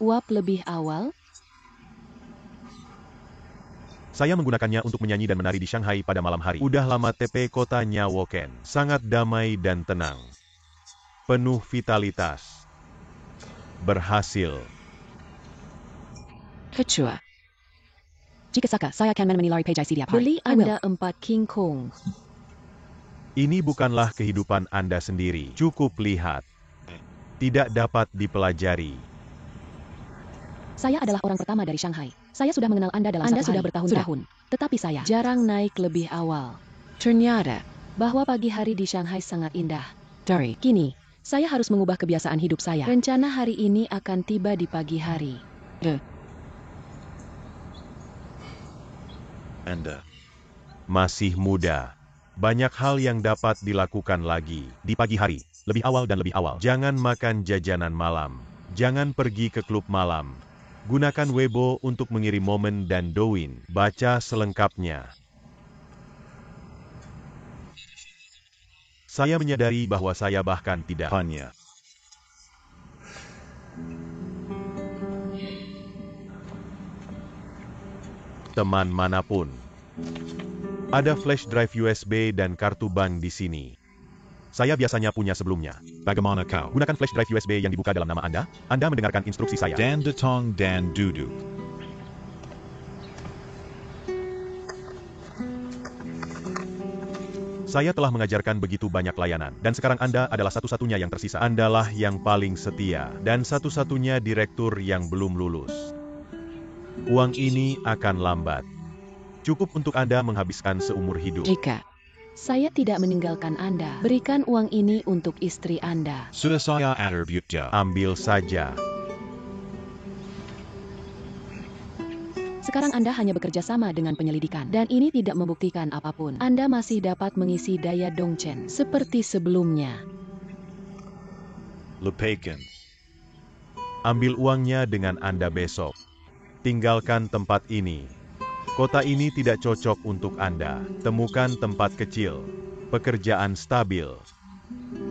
Uap lebih awal? Saya menggunakannya untuk menyanyi dan menari di Shanghai pada malam hari. Udah lama TP kota Nyawoken. Sangat damai dan tenang. Penuh vitalitas. Berhasil. Ketua. Jika suka, saya akan menemani lari pejai CD apa? Beli Anda 4 King Kong. Ini bukanlah kehidupan Anda sendiri. Cukup lihat. Tidak dapat dipelajari. Saya adalah orang pertama dari Shanghai. Saya sudah mengenal Anda dalam satu hari. Sudah bertahun-tahun. Tetapi saya jarang naik lebih awal. Ternyata bahwa pagi hari di Shanghai sangat indah. Dari kini, saya harus mengubah kebiasaan hidup saya. Rencana hari ini akan tiba di pagi hari. Anda Masih muda. Banyak hal yang dapat dilakukan lagi di pagi hari, lebih awal dan lebih awal. Jangan makan jajanan malam. Jangan pergi ke klub malam. Gunakan Weibo untuk mengirim momen dan Douyin. Baca selengkapnya. Saya menyadari bahwa saya bahkan tidak hanya teman manapun. Ada flash drive USB dan kartu bank di sini. Saya biasanya punya sebelumnya. bagaimana kau? Gunakan flash drive USB yang dibuka dalam nama Anda. Anda mendengarkan instruksi saya. Dan Datong Dan Dudu. Saya telah mengajarkan begitu banyak layanan, dan sekarang Anda adalah satu-satunya yang tersisa. Andalah yang paling setia, dan satu-satunya direktur yang belum lulus. Uang ini akan lambat. Cukup untuk Anda menghabiskan seumur hidup. Jika saya tidak meninggalkan Anda, berikan uang ini untuk istri Anda. Sudah saya attribute. Ambil saja. Sekarang Anda hanya bekerja sama dengan penyelidikan, dan ini tidak membuktikan apapun. Anda masih dapat mengisi daya Dongchen seperti sebelumnya. Lepakan. Ambil uangnya dengan Anda besok. Tinggalkan tempat ini. Kota ini tidak cocok untuk Anda. Temukan tempat kecil. Pekerjaan stabil.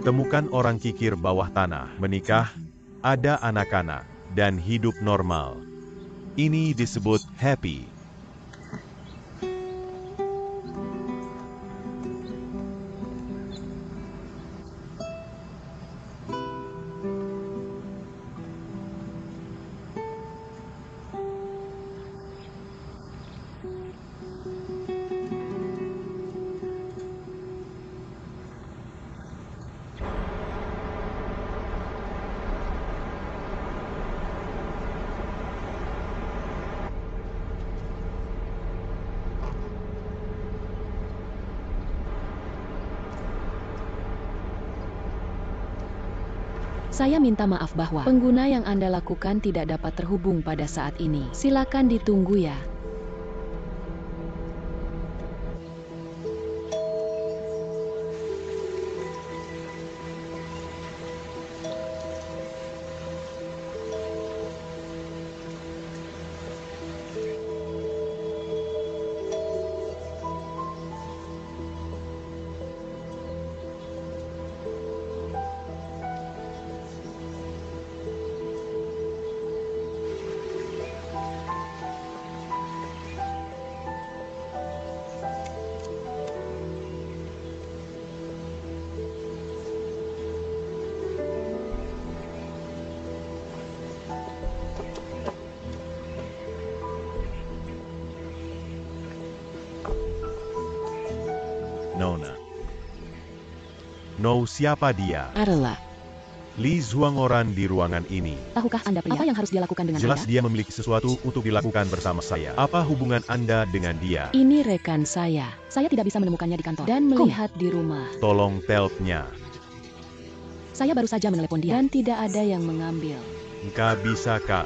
Temukan orang kikir bawah tanah. Menikah, ada anak-anak, dan hidup normal. Ini disebut happy. Saya minta maaf bahwa pengguna yang Anda lakukan tidak dapat terhubung pada saat ini. Silakan ditunggu ya. Nona. No, siapa dia? Adalah. Li Zhuanggoran di ruangan ini. Tahukah Anda pria? Apa yang harus dia lakukan dengan Jelas Anda? dia memiliki sesuatu untuk dilakukan bersama saya. Apa hubungan Anda dengan dia? Ini rekan saya. Saya tidak bisa menemukannya di kantor dan melihat di rumah. Tolong telepnya. Saya baru saja menelepon dia dan tidak ada yang mengambil. Nggak bisa, Kak.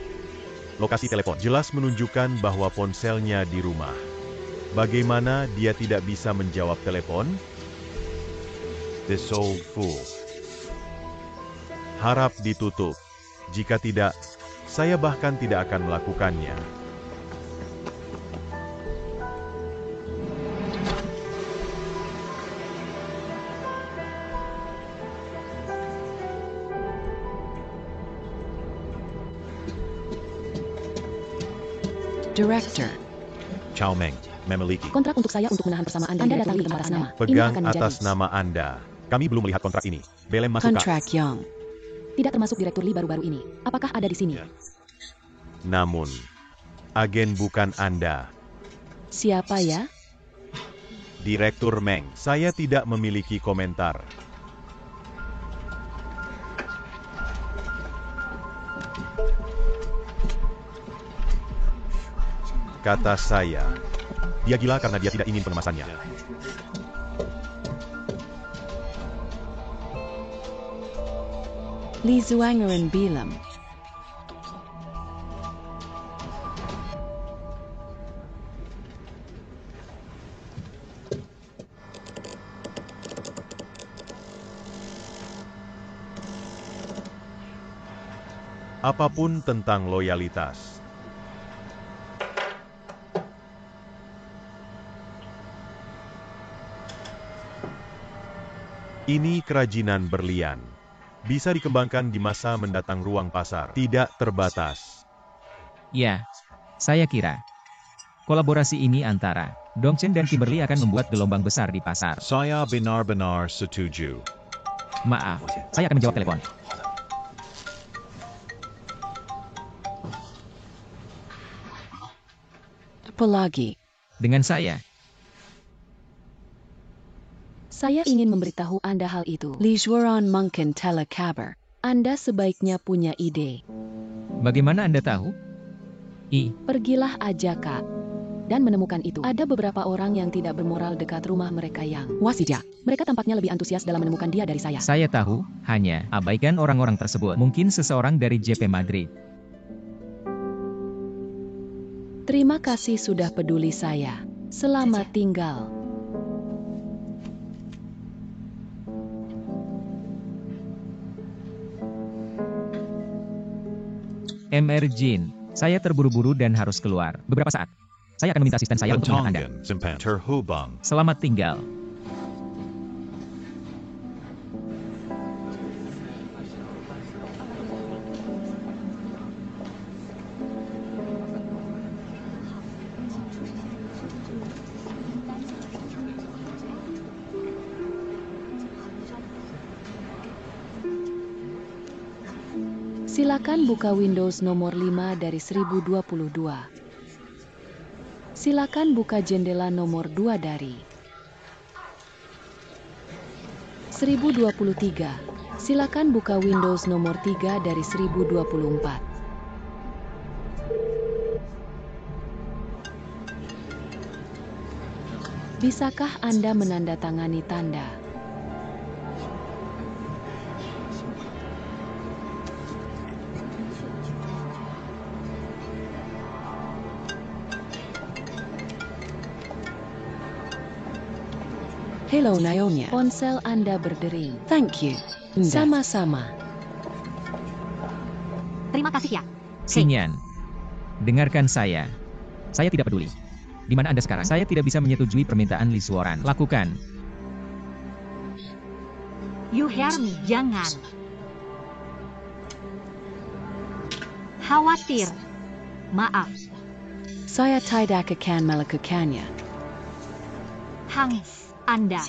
Lokasi telepon jelas menunjukkan bahwa ponselnya di rumah. Bagaimana dia tidak bisa menjawab telepon? This old fool. Harap ditutup. Jika tidak, saya bahkan tidak akan melakukannya. Director. Chow Meng. Memiliki. Kontrak untuk saya untuk menahan persamaan Anda datang di tempat atas nama. Pegang atas nama Anda. Kami belum melihat kontrak ini. Belem masuk, Kak. Kontrak Young. Tidak termasuk direktur Li baru-baru ini. Apakah ada di sini? Namun, agen bukan Anda. Siapa ya? Direktur Meng, saya tidak memiliki komentar. Kata saya, dia gila karena dia tidak ingin pengemasannya. Li Zuangeren bilang. Apapun tentang loyalitas. Ini kerajinan berlian. Bisa dikembangkan di masa mendatang, ruang pasar tidak terbatas. Ya, saya kira kolaborasi ini antara Dongchen dan Kimberly akan membuat gelombang besar di pasar. Saya benar-benar setuju. Maaf, saya akan menjawab telepon. Apa lagi? Dengan saya. Saya ingin memberitahu Anda hal itu. Li Zuoran mungkin telah kabar. Anda sebaiknya punya ide. Bagaimana Anda tahu? Pergilah aja, Kak. Dan menemukan itu. Ada beberapa orang yang tidak bermoral dekat rumah mereka yang Wasija. mereka tampaknya lebih antusias dalam menemukan dia dari saya. Saya tahu, hanya abaikan orang-orang tersebut. Mungkin seseorang dari JP Madrid. Terima kasih sudah peduli saya. Selamat tinggal. MR Jin, saya terburu-buru dan harus keluar. Beberapa saat. Saya akan meminta asisten saya untuk mengingat Anda. Betongen, Simpan, Terhubung. Selamat tinggal. Silakan buka Windows nomor 5 dari 1022. Silakan buka jendela nomor 2 dari 1023. Silakan buka Windows nomor 3 dari 1024. Bisakah Anda menandatangani tanda? Hello Naomi. Ponsel Anda berdering. Thank you. Sama-sama. Terima kasih ya. Xinyan, dengarkan saya. Saya tidak peduli. Di mana Anda sekarang? Saya tidak bisa menyetujui permintaan Li Zuoran. Lakukan. You hear me, jangan. Khawatir. Maaf, Saya tidak akan melakukannya. Hans, Anda.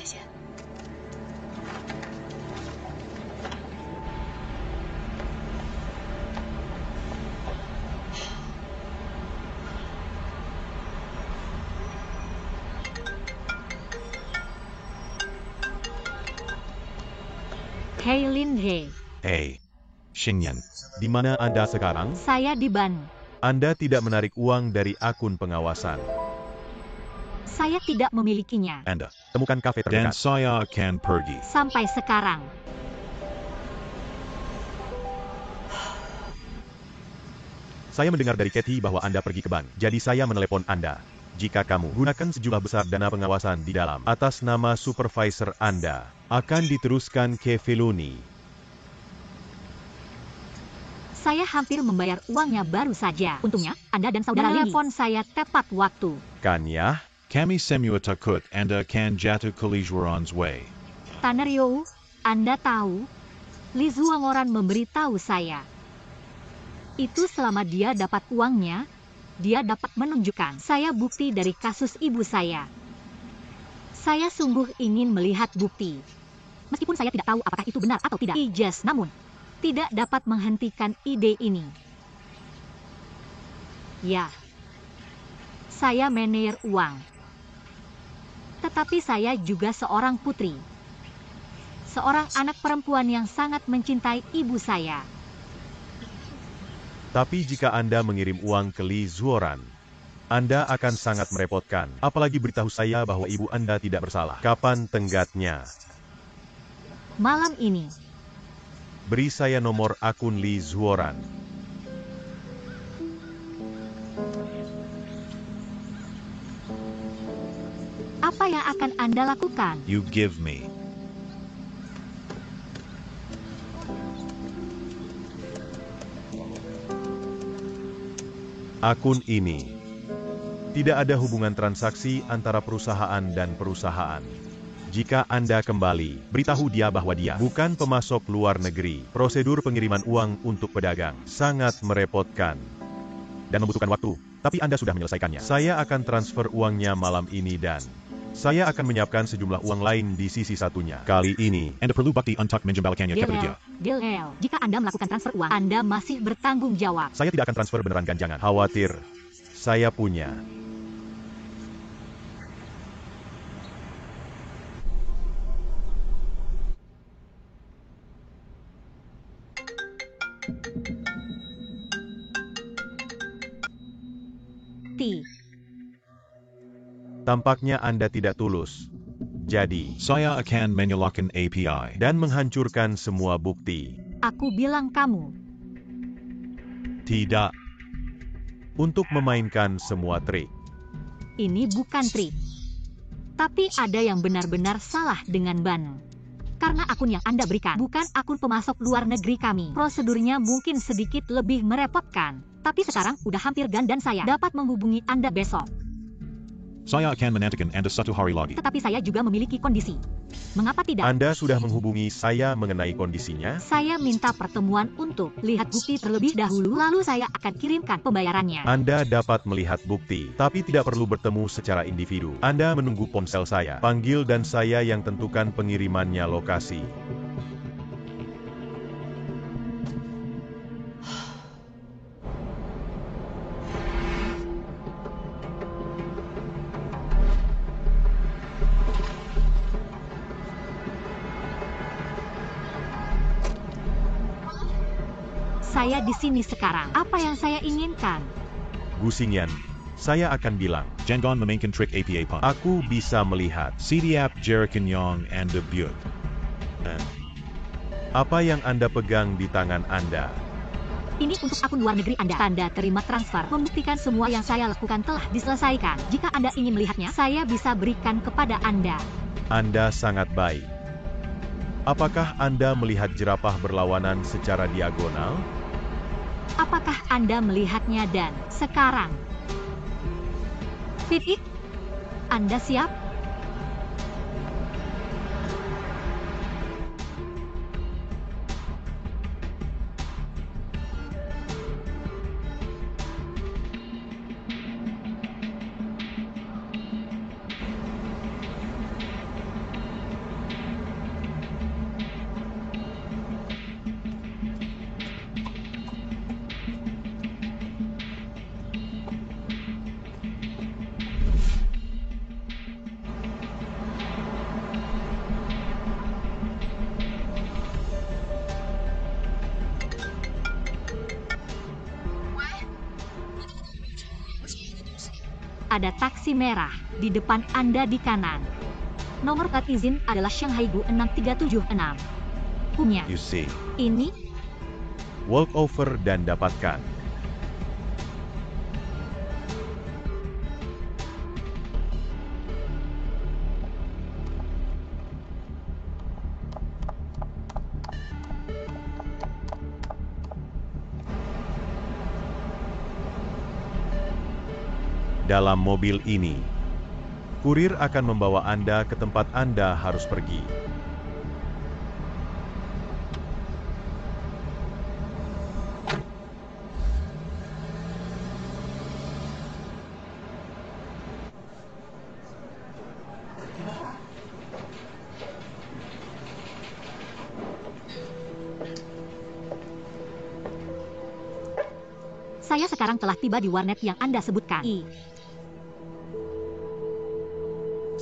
Kailin J. Hey, Xinyan, di mana Anda sekarang? Saya di Ban. Anda tidak menarik uang dari akun pengawasan. Saya tidak memilikinya. Anda temukan kafe Dan terdekat. saya akan pergi. Sampai sekarang. Saya mendengar dari Kathy bahwa Anda pergi ke bank, jadi saya menelepon Anda. Jika kamu gunakan sejumlah besar dana pengawasan di dalam atas nama supervisor Anda, akan diteruskan ke Feluni. Saya hampir membayar uangnya baru saja. Untungnya, Anda dan saudara telepon saya tepat waktu. Kan ya? Kami semua takut Anda akan jatuh ke Li Zuoran's way. Tanerio, Anda tahu, Li Zuoran memberitahu saya. Itu selama dia dapat uangnya, dia dapat menunjukkan saya bukti dari kasus ibu saya. Saya sungguh ingin melihat bukti. Meskipun saya tidak tahu apakah itu benar atau tidak. Ijas, namun, tidak dapat menghentikan ide ini. Ya, saya mener uang. Tetapi saya juga seorang putri. Seorang anak perempuan yang sangat mencintai ibu saya. Tapi jika Anda mengirim uang ke Li Zuoran, Anda akan sangat merepotkan. Apalagi beritahu saya bahwa ibu Anda tidak bersalah. Kapan tenggatnya? Malam ini. Beri saya nomor akun Li Zuoran. Apa yang akan Anda lakukan? You give me. Akun ini. Tidak ada hubungan transaksi antara perusahaan dan perusahaan. Jika Anda kembali, beritahu dia bahwa dia bukan pemasok luar negeri. Prosedur pengiriman uang untuk pedagang sangat merepotkan dan membutuhkan waktu, tapi Anda sudah menyelesaikannya. Saya akan transfer uangnya malam ini dan saya akan menyiapkan sejumlah uang lain di sisi satunya. Kali ini, Anda perlu bakti untuk menjembatkannya kepada dia. Gilel, jika Anda melakukan transfer uang, Anda masih bertanggung jawab. saya tidak akan transfer beneran ganjangan. Khawatir, saya punya. Tampaknya Anda tidak tulus. Jadi, Saya akan menyalakan API. dan menghancurkan semua bukti. Aku bilang kamu. Tidak. Untuk memainkan semua trik. Ini bukan trik. Tapi ada yang benar-benar salah dengan Ban. Karena akun yang Anda berikan bukan akun pemasok luar negeri kami. Prosedurnya mungkin sedikit lebih merepotkan. Tapi sekarang udah hampir dan saya dapat menghubungi Anda besok. Saya akan menantikan Anda satu hari lagi. Tetapi saya juga memiliki kondisi. Mengapa tidak? Anda sudah menghubungi saya mengenai kondisinya? Saya minta pertemuan untuk lihat bukti terlebih dahulu, lalu saya akan kirimkan pembayarannya. Anda dapat melihat bukti, tapi tidak perlu bertemu secara individu. Anda menunggu ponsel saya. Panggil dan saya yang tentukan pengirimannya lokasi. Saya di sini sekarang. Apa yang saya inginkan? Gusingan, saya akan bilang, Jangan memainkan trik API pun. aku bisa melihat. CDApp Jerican Yong Anda Butte. Apa yang Anda pegang di tangan Anda? Ini untuk akun luar negeri Anda. Tanda terima transfer membuktikan semua yang saya lakukan telah diselesaikan. Jika Anda ingin melihatnya, saya bisa berikan kepada Anda. Anda sangat baik. Apakah Anda melihat jerapah berlawanan secara diagonal? Apakah Anda melihatnya dan sekarang? Fit, Anda siap? Ada taksi merah di depan Anda di kanan. Nomor plat izin adalah Shanghai Gu 6376. Punya. You see. Ini Walk over dan dapatkan. Dalam mobil ini, kurir akan membawa Anda ke tempat Anda harus pergi. saya sekarang telah tiba di warnet yang Anda sebutkan.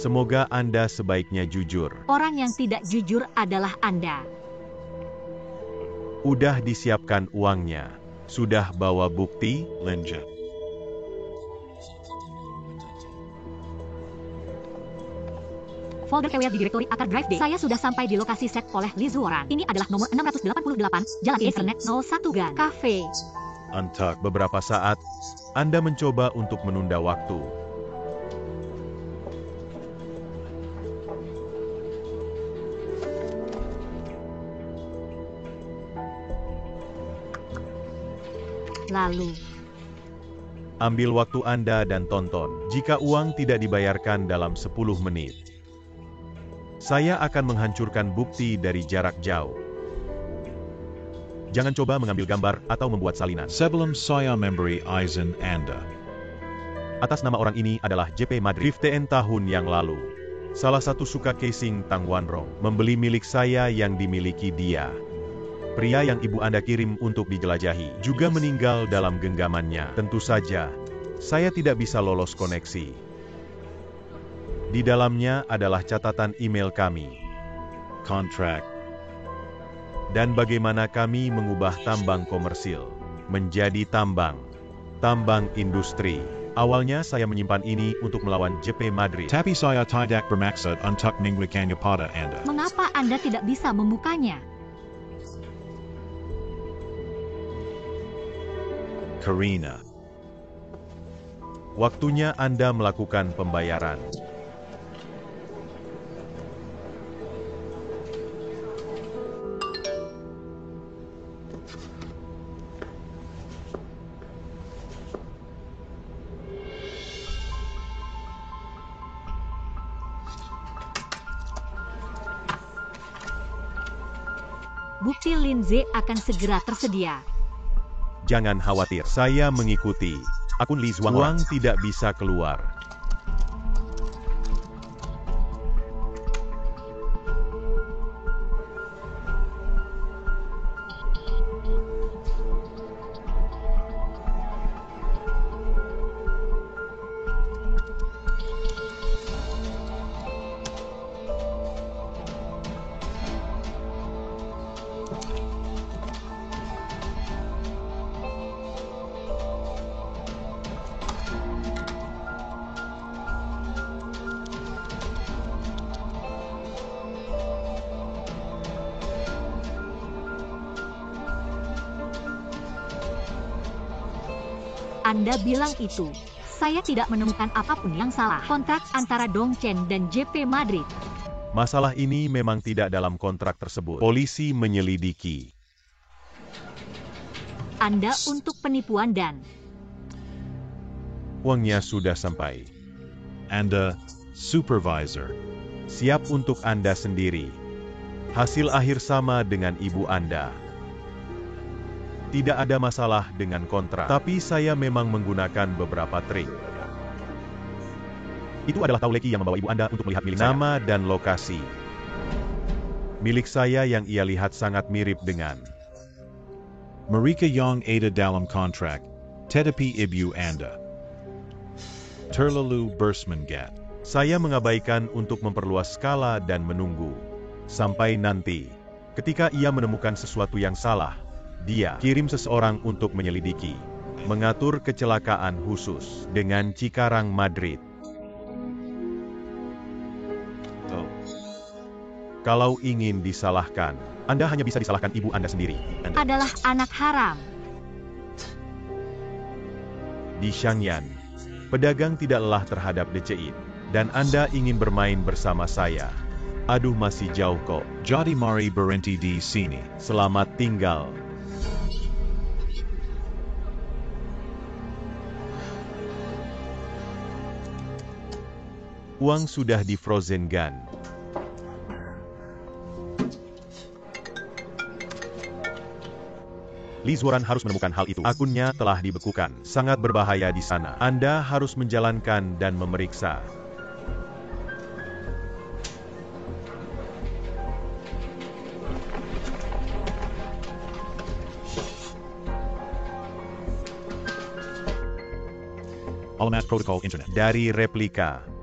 Semoga Anda sebaiknya jujur. Orang yang tidak jujur adalah Anda. Udah disiapkan uangnya. Sudah bawa bukti? Linja. Folder keyword di direktori akar drive D. Saya sudah sampai di lokasi set oleh Liz Warren. Ini adalah nomor 688, Jalan Internet 01 Gan Cafe. Untuk beberapa saat, Anda mencoba untuk menunda waktu. Lalu, Ambil waktu Anda dan tonton. Jika uang tidak dibayarkan dalam 10 menit, saya akan menghancurkan bukti dari jarak jauh. Jangan coba mengambil gambar atau membuat salinan. Sebelum saya memberi izin Anda. Atas nama orang ini adalah JP Madrid. 15 tahun yang lalu, salah satu suka casing Tang Wanrong membeli milik saya yang dimiliki dia. Pria yang ibu Anda kirim untuk dijelajahi juga meninggal dalam genggamannya. Tentu saja, saya tidak bisa lolos koneksi. Di dalamnya adalah catatan email kami. Kontrak. Dan bagaimana kami mengubah tambang komersil menjadi tambang industri. Awalnya saya menyimpan ini untuk melawan JP Madrid. Tapi saya tidak bermaksud untuk menggelikannya pada Anda. mengapa Anda tidak bisa membukanya? Karina. Waktunya Anda melakukan pembayaran. Bukti Lindsay akan segera tersedia. Jangan khawatir, saya mengikuti. Akun Liz Wang. Uang tidak bisa keluar. Anda bilang itu. Saya tidak menemukan apapun yang salah. Kontrak antara Dong Chen dan JP Madrid. Masalah ini memang tidak dalam kontrak tersebut. Polisi menyelidiki. Anda untuk penipuan dan Uangnya sudah sampai. Anda, supervisor. Siap untuk Anda sendiri. Hasil akhir sama dengan ibu Anda. Tidak ada masalah dengan kontrak, tapi saya memang menggunakan beberapa trik. Itu adalah Tauleki yang membawa ibu Anda untuk melihat milik nama saya dan lokasi. Milik saya yang ia lihat sangat mirip dengan Marika yang ada dalam kontrak, tetapi ibu Anda terlalu bersemangat. Saya mengabaikan untuk memperluas skala dan menunggu. Sampai nanti, ketika ia menemukan sesuatu yang salah, dia kirim seseorang untuk menyelidiki, mengatur kecelakaan khusus dengan Cikarang Madrid. Oh. Kalau ingin disalahkan, Anda hanya bisa disalahkan ibu Anda sendiri. adalah anak haram. Di Shangyan, pedagang tidak lelah terhadap DCI, dan Anda ingin bermain bersama saya. Aduh, masih jauh kok. Jadi mari berhenti di sini. Selamat tinggal. Uang sudah di frozen gun. Liz Warren harus menemukan hal itu. Akunnya telah dibekukan. Sangat berbahaya di sana. Anda harus menjalankan dan memeriksa. Alamat protokol internet. Dari replika.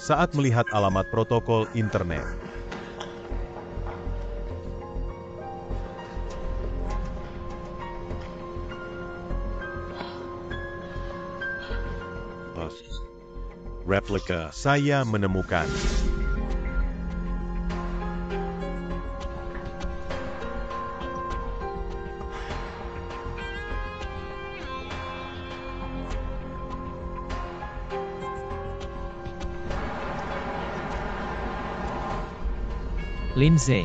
saat melihat alamat protokol internet. Replika. Saya menemukan Lindsay,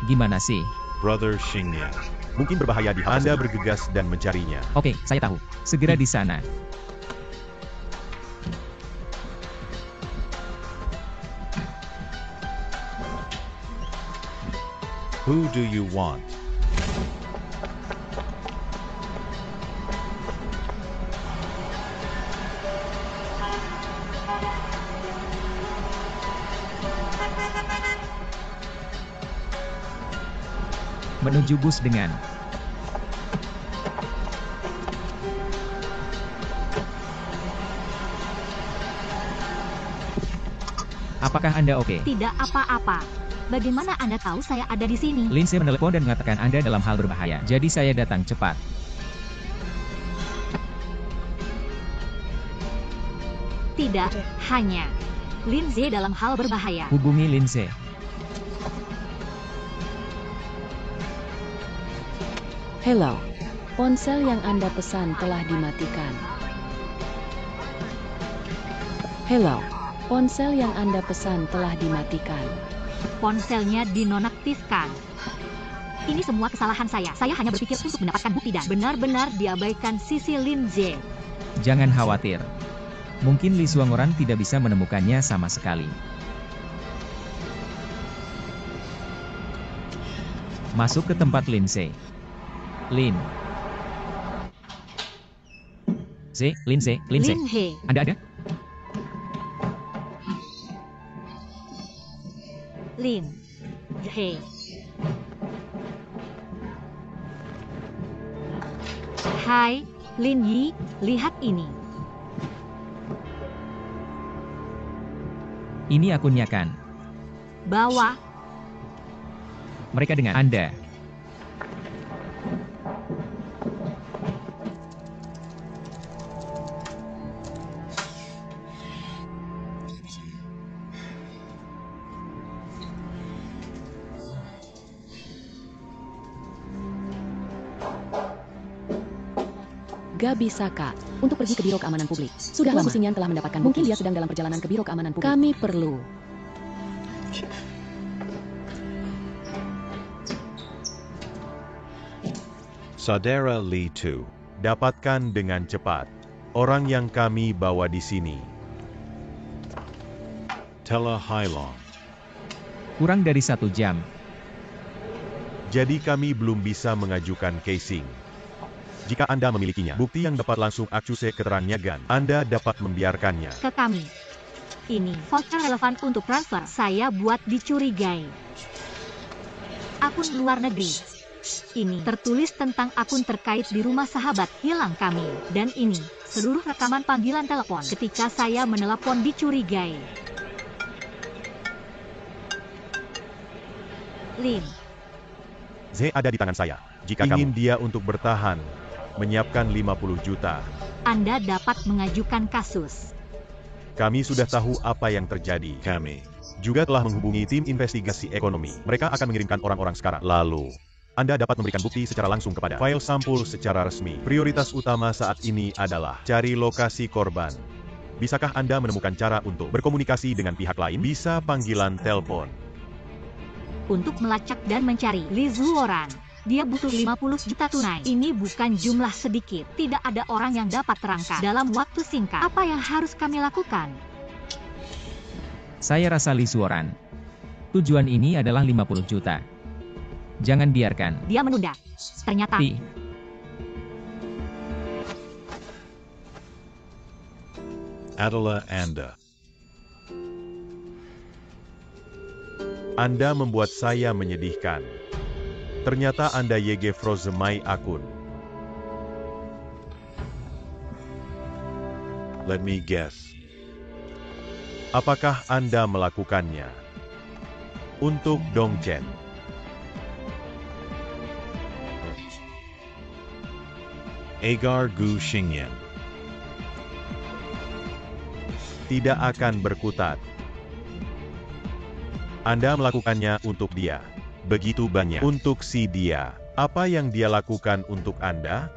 gimana sih? Brother Xingya. mungkin berbahaya di hal Anda bergegas dan mencarinya. Oke, saya tahu. Segera di sana. Who do you want? Menuju bus dengan apakah Anda oke? Tidak apa-apa. Bagaimana Anda tahu saya ada di sini? Lindsay menelepon dan mengatakan Anda dalam hal berbahaya. Jadi saya datang cepat. Tidak, hanya Lindsay dalam hal berbahaya. Hubungi Lindsay. Hello. Ponsel yang Anda pesan telah dimatikan. Hello. Ponsel yang Anda pesan telah dimatikan. Ponselnya dinonaktifkan. Ini semua kesalahan saya. Saya hanya berpikir untuk mendapatkan bukti dan benar-benar diabaikan sisi Lindsay. Jangan khawatir. Mungkin Lee Suangoran tidak bisa menemukannya sama sekali. Masuk ke tempat Lindsay. Lin. Lindsay. Lin He. Anda ada? Lin He. Hai, Lin Yi, lihat ini. Ini akunnya kan? Bawa. Mereka dengan Anda. Gak bisa, Kak. Untuk pergi ke Biro Keamanan Publik. Sudah lama. Xingyan telah mendapatkan bukti. Mungkin dia sedang dalam perjalanan ke Biro Keamanan Publik. Kami perlu. Saudara Lee 2. Dapatkan dengan cepat orang yang kami bawa di sini. Tella Hailong. Kurang dari 1 jam. Jadi kami belum bisa mengajukan casing. Jika Anda memilikinya, bukti yang dapat langsung akses keterangan Nyagan, Anda dapat membiarkannya Ke kami. Ini voucher relevan untuk transfer. Saya buat dicurigai. Akun luar negeri. Ini tertulis tentang akun terkait di rumah sahabat hilang kami. Dan ini seluruh rekaman panggilan telepon ketika saya menelepon dicurigai. Lin. Z ada di tangan saya. Jika ingin dia untuk bertahan, menyiapkan 50 juta. Anda dapat mengajukan kasus. Kami sudah tahu apa yang terjadi. Kami Juga telah menghubungi tim investigasi ekonomi. Mereka akan mengirimkan orang-orang sekarang. Lalu, Anda dapat memberikan bukti secara langsung kepada file sampul secara resmi. Prioritas utama saat ini adalah cari lokasi korban. Bisakah Anda menemukan cara untuk berkomunikasi dengan pihak lain? Bisa panggilan telepon. Untuk melacak dan mencari Lee Suangoran. Dia butuh 50 juta tunai. Ini bukan jumlah sedikit. Tidak ada orang yang dapat terangkat dalam waktu singkat. Apa yang harus kami lakukan? Saya rasa Lee Suangoran. Tujuan ini adalah 50 juta. Jangan biarkan. Dia menunda. Ternyata Lee. adalah Anda. Anda membuat saya menyedihkan. Ternyata Anda YG Frozemai akun. Let me guess. Apakah Anda melakukannya? Untuk Dongchen. Agar Gu Xingyan. Tidak akan berkutat. Anda melakukannya untuk dia. Begitu banyak. Untuk si dia. Apa yang dia lakukan untuk Anda?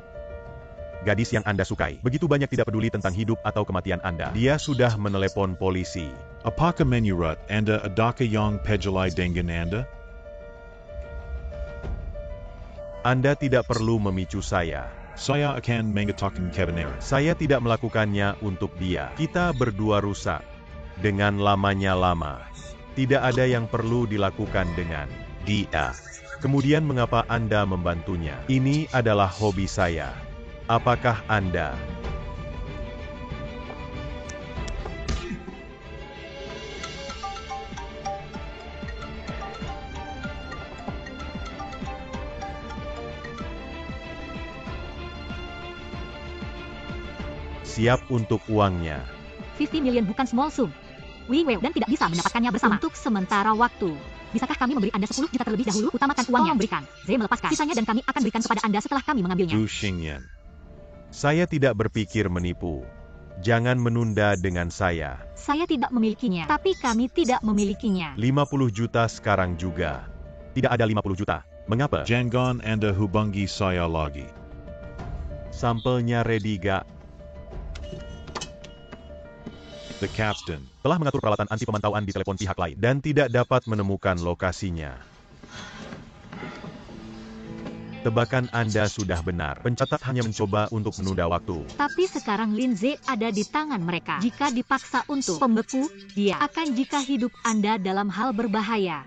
Gadis yang Anda sukai. Begitu banyak tidak peduli tentang hidup atau kematian Anda. Dia sudah menelepon polisi. Apakah menurut Anda adakah yang pejelai dengan Anda? Anda tidak perlu memicu saya. Saya akan mengatakan kebenaran. Saya tidak melakukannya untuk dia. Kita berdua rusak. Dengan lama. Tidak ada yang perlu dilakukan dengan dia. Kemudian mengapa Anda membantunya? Ini adalah hobi saya. Apakah Anda? Siap untuk uangnya. 50 million bukan small sum. Wei dan tidak bisa mendapatkannya bersama. Untuk sementara waktu. Bisakah kami memberi Anda 10 juta terlebih dahulu? Utamakan uangnya. Memberikan. Saya melepaskan. Sisanya dan kami akan berikan kepada Anda setelah kami mengambilnya. Gu Xingyan. Saya tidak berpikir menipu. Jangan menunda dengan saya. Saya tidak memilikinya, tapi kami tidak memilikinya. 50 juta sekarang juga. Tidak ada 50 juta. Mengapa? Jangan Anda hubungi saya lagi. Sampelnya ready gak? The Captain. Telah mengatur peralatan anti pemantauan di telepon pihak lain dan tidak dapat menemukan lokasinya. Tebakan Anda sudah benar. Pencatat hanya mencoba untuk menunda waktu. Tapi sekarang Lindsay ada di tangan mereka. Jika dipaksa untuk pembeku, dia akan jika hidup Anda dalam hal berbahaya.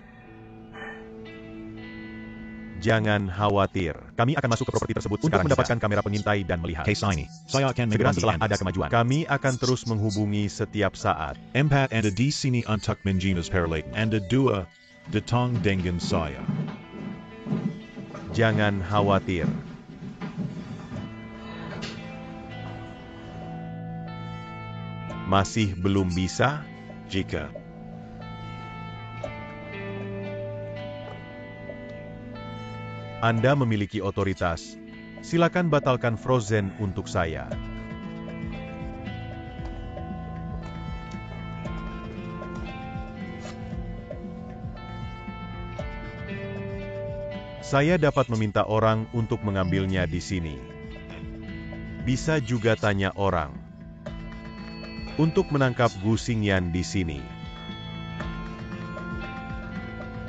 Jangan khawatir. Kami akan masuk ke properti tersebut untuk mendapatkan kamera pengintai dan melihat. Case ini. Saya akan Segera menghubungi setelah Anda. ada kemajuan. Kami akan terus menghubungi setiap saat. Empat Anda di sini untuk menjinas peralatan. Anda dua datang dengan saya. Jangan khawatir. Masih belum bisa? Jika Anda memiliki otoritas. Silakan batalkan Frozen untuk saya. Saya dapat meminta orang untuk mengambilnya di sini. Bisa juga tanya orang. Untuk menangkap Gu Xingyan di sini.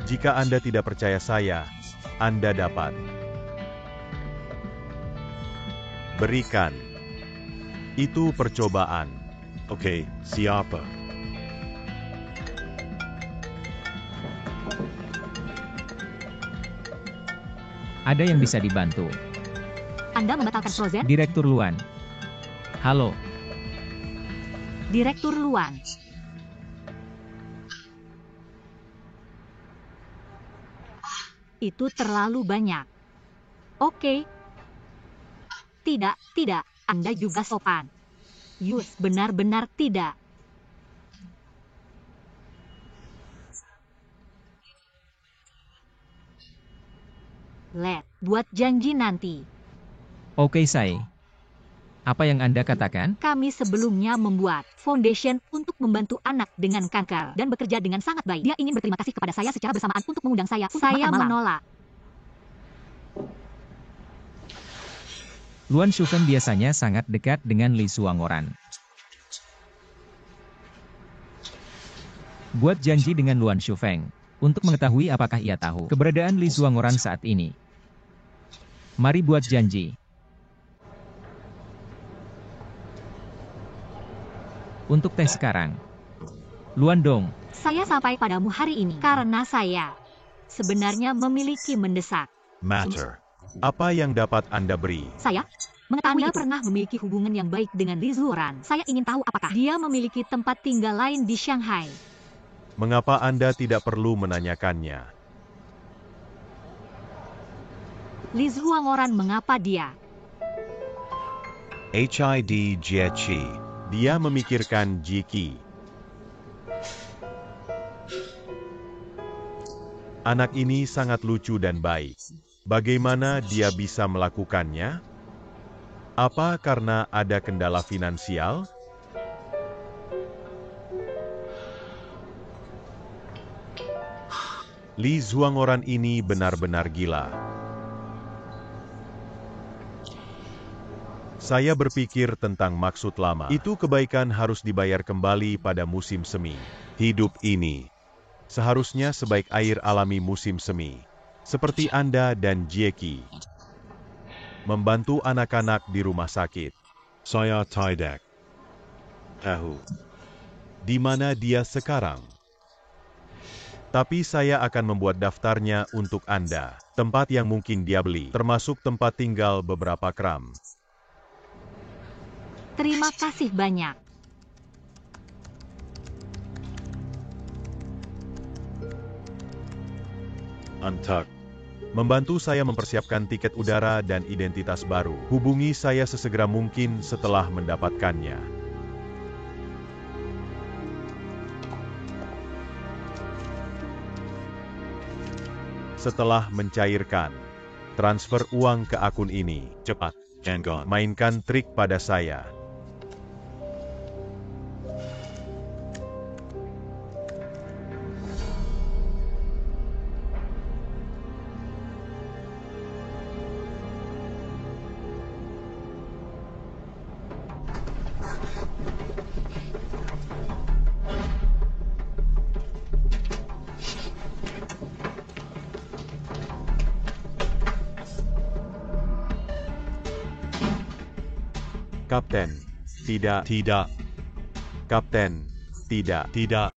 Jika Anda tidak percaya saya, Anda dapat berikan. Itu percobaan. Oke, siapa? Ada yang bisa dibantu. Anda membatalkan Frozen? Direktur Luan. Halo. Direktur Luan. Itu terlalu banyak. Oke. Tidak, Anda juga sopan. Yus, benar-benar tidak. Buat janji nanti. Oke, Sai. Apa yang Anda katakan? Kami sebelumnya membuat foundation untuk membantu anak dengan kanker dan bekerja dengan sangat baik. Dia ingin berterima kasih kepada saya secara bersamaan untuk mengundang saya untuk makan malam. Menolak. Luan Shufeng biasanya sangat dekat dengan Li Suangoran. Buat janji dengan Luan Shufeng untuk mengetahui apakah ia tahu keberadaan Li Suangoran saat ini. Mari buat janji. Untuk tes sekarang. Luan Dong. Saya sampai padamu hari ini karena saya sebenarnya memiliki mendesak. Matter. Apa yang dapat Anda beri? Saya mengetahui Anda pernah memiliki hubungan yang baik dengan Li Zuoran. Saya ingin tahu apakah dia memiliki tempat tinggal lain di Shanghai. Mengapa Anda tidak perlu menanyakannya? Li Zuoran mengapa dia? HID Jiechi. Dia memikirkan Jiki. Anak ini sangat lucu dan baik. Bagaimana dia bisa melakukannya? Apa karena ada kendala finansial? Li Zuangoran ini benar-benar gila. Saya berpikir tentang maksud lama. Itu kebaikan harus dibayar kembali pada musim semi. Hidup ini seharusnya sebaik air alami musim semi. Seperti Anda dan Jackie. Membantu anak-anak di rumah sakit. Saya tidak tahu Di mana dia sekarang? Tapi saya akan membuat daftarnya untuk Anda. Tempat yang mungkin dia beli, termasuk tempat tinggal beberapa kram. Terima kasih banyak. untuk Membantu saya mempersiapkan tiket udara dan identitas baru. Hubungi saya sesegera mungkin setelah mendapatkannya. Setelah mencairkan, transfer uang ke akun ini. cepat jangan Mainkan trik pada saya. Kapten, tidak. tidak Kapten, tidak. tidak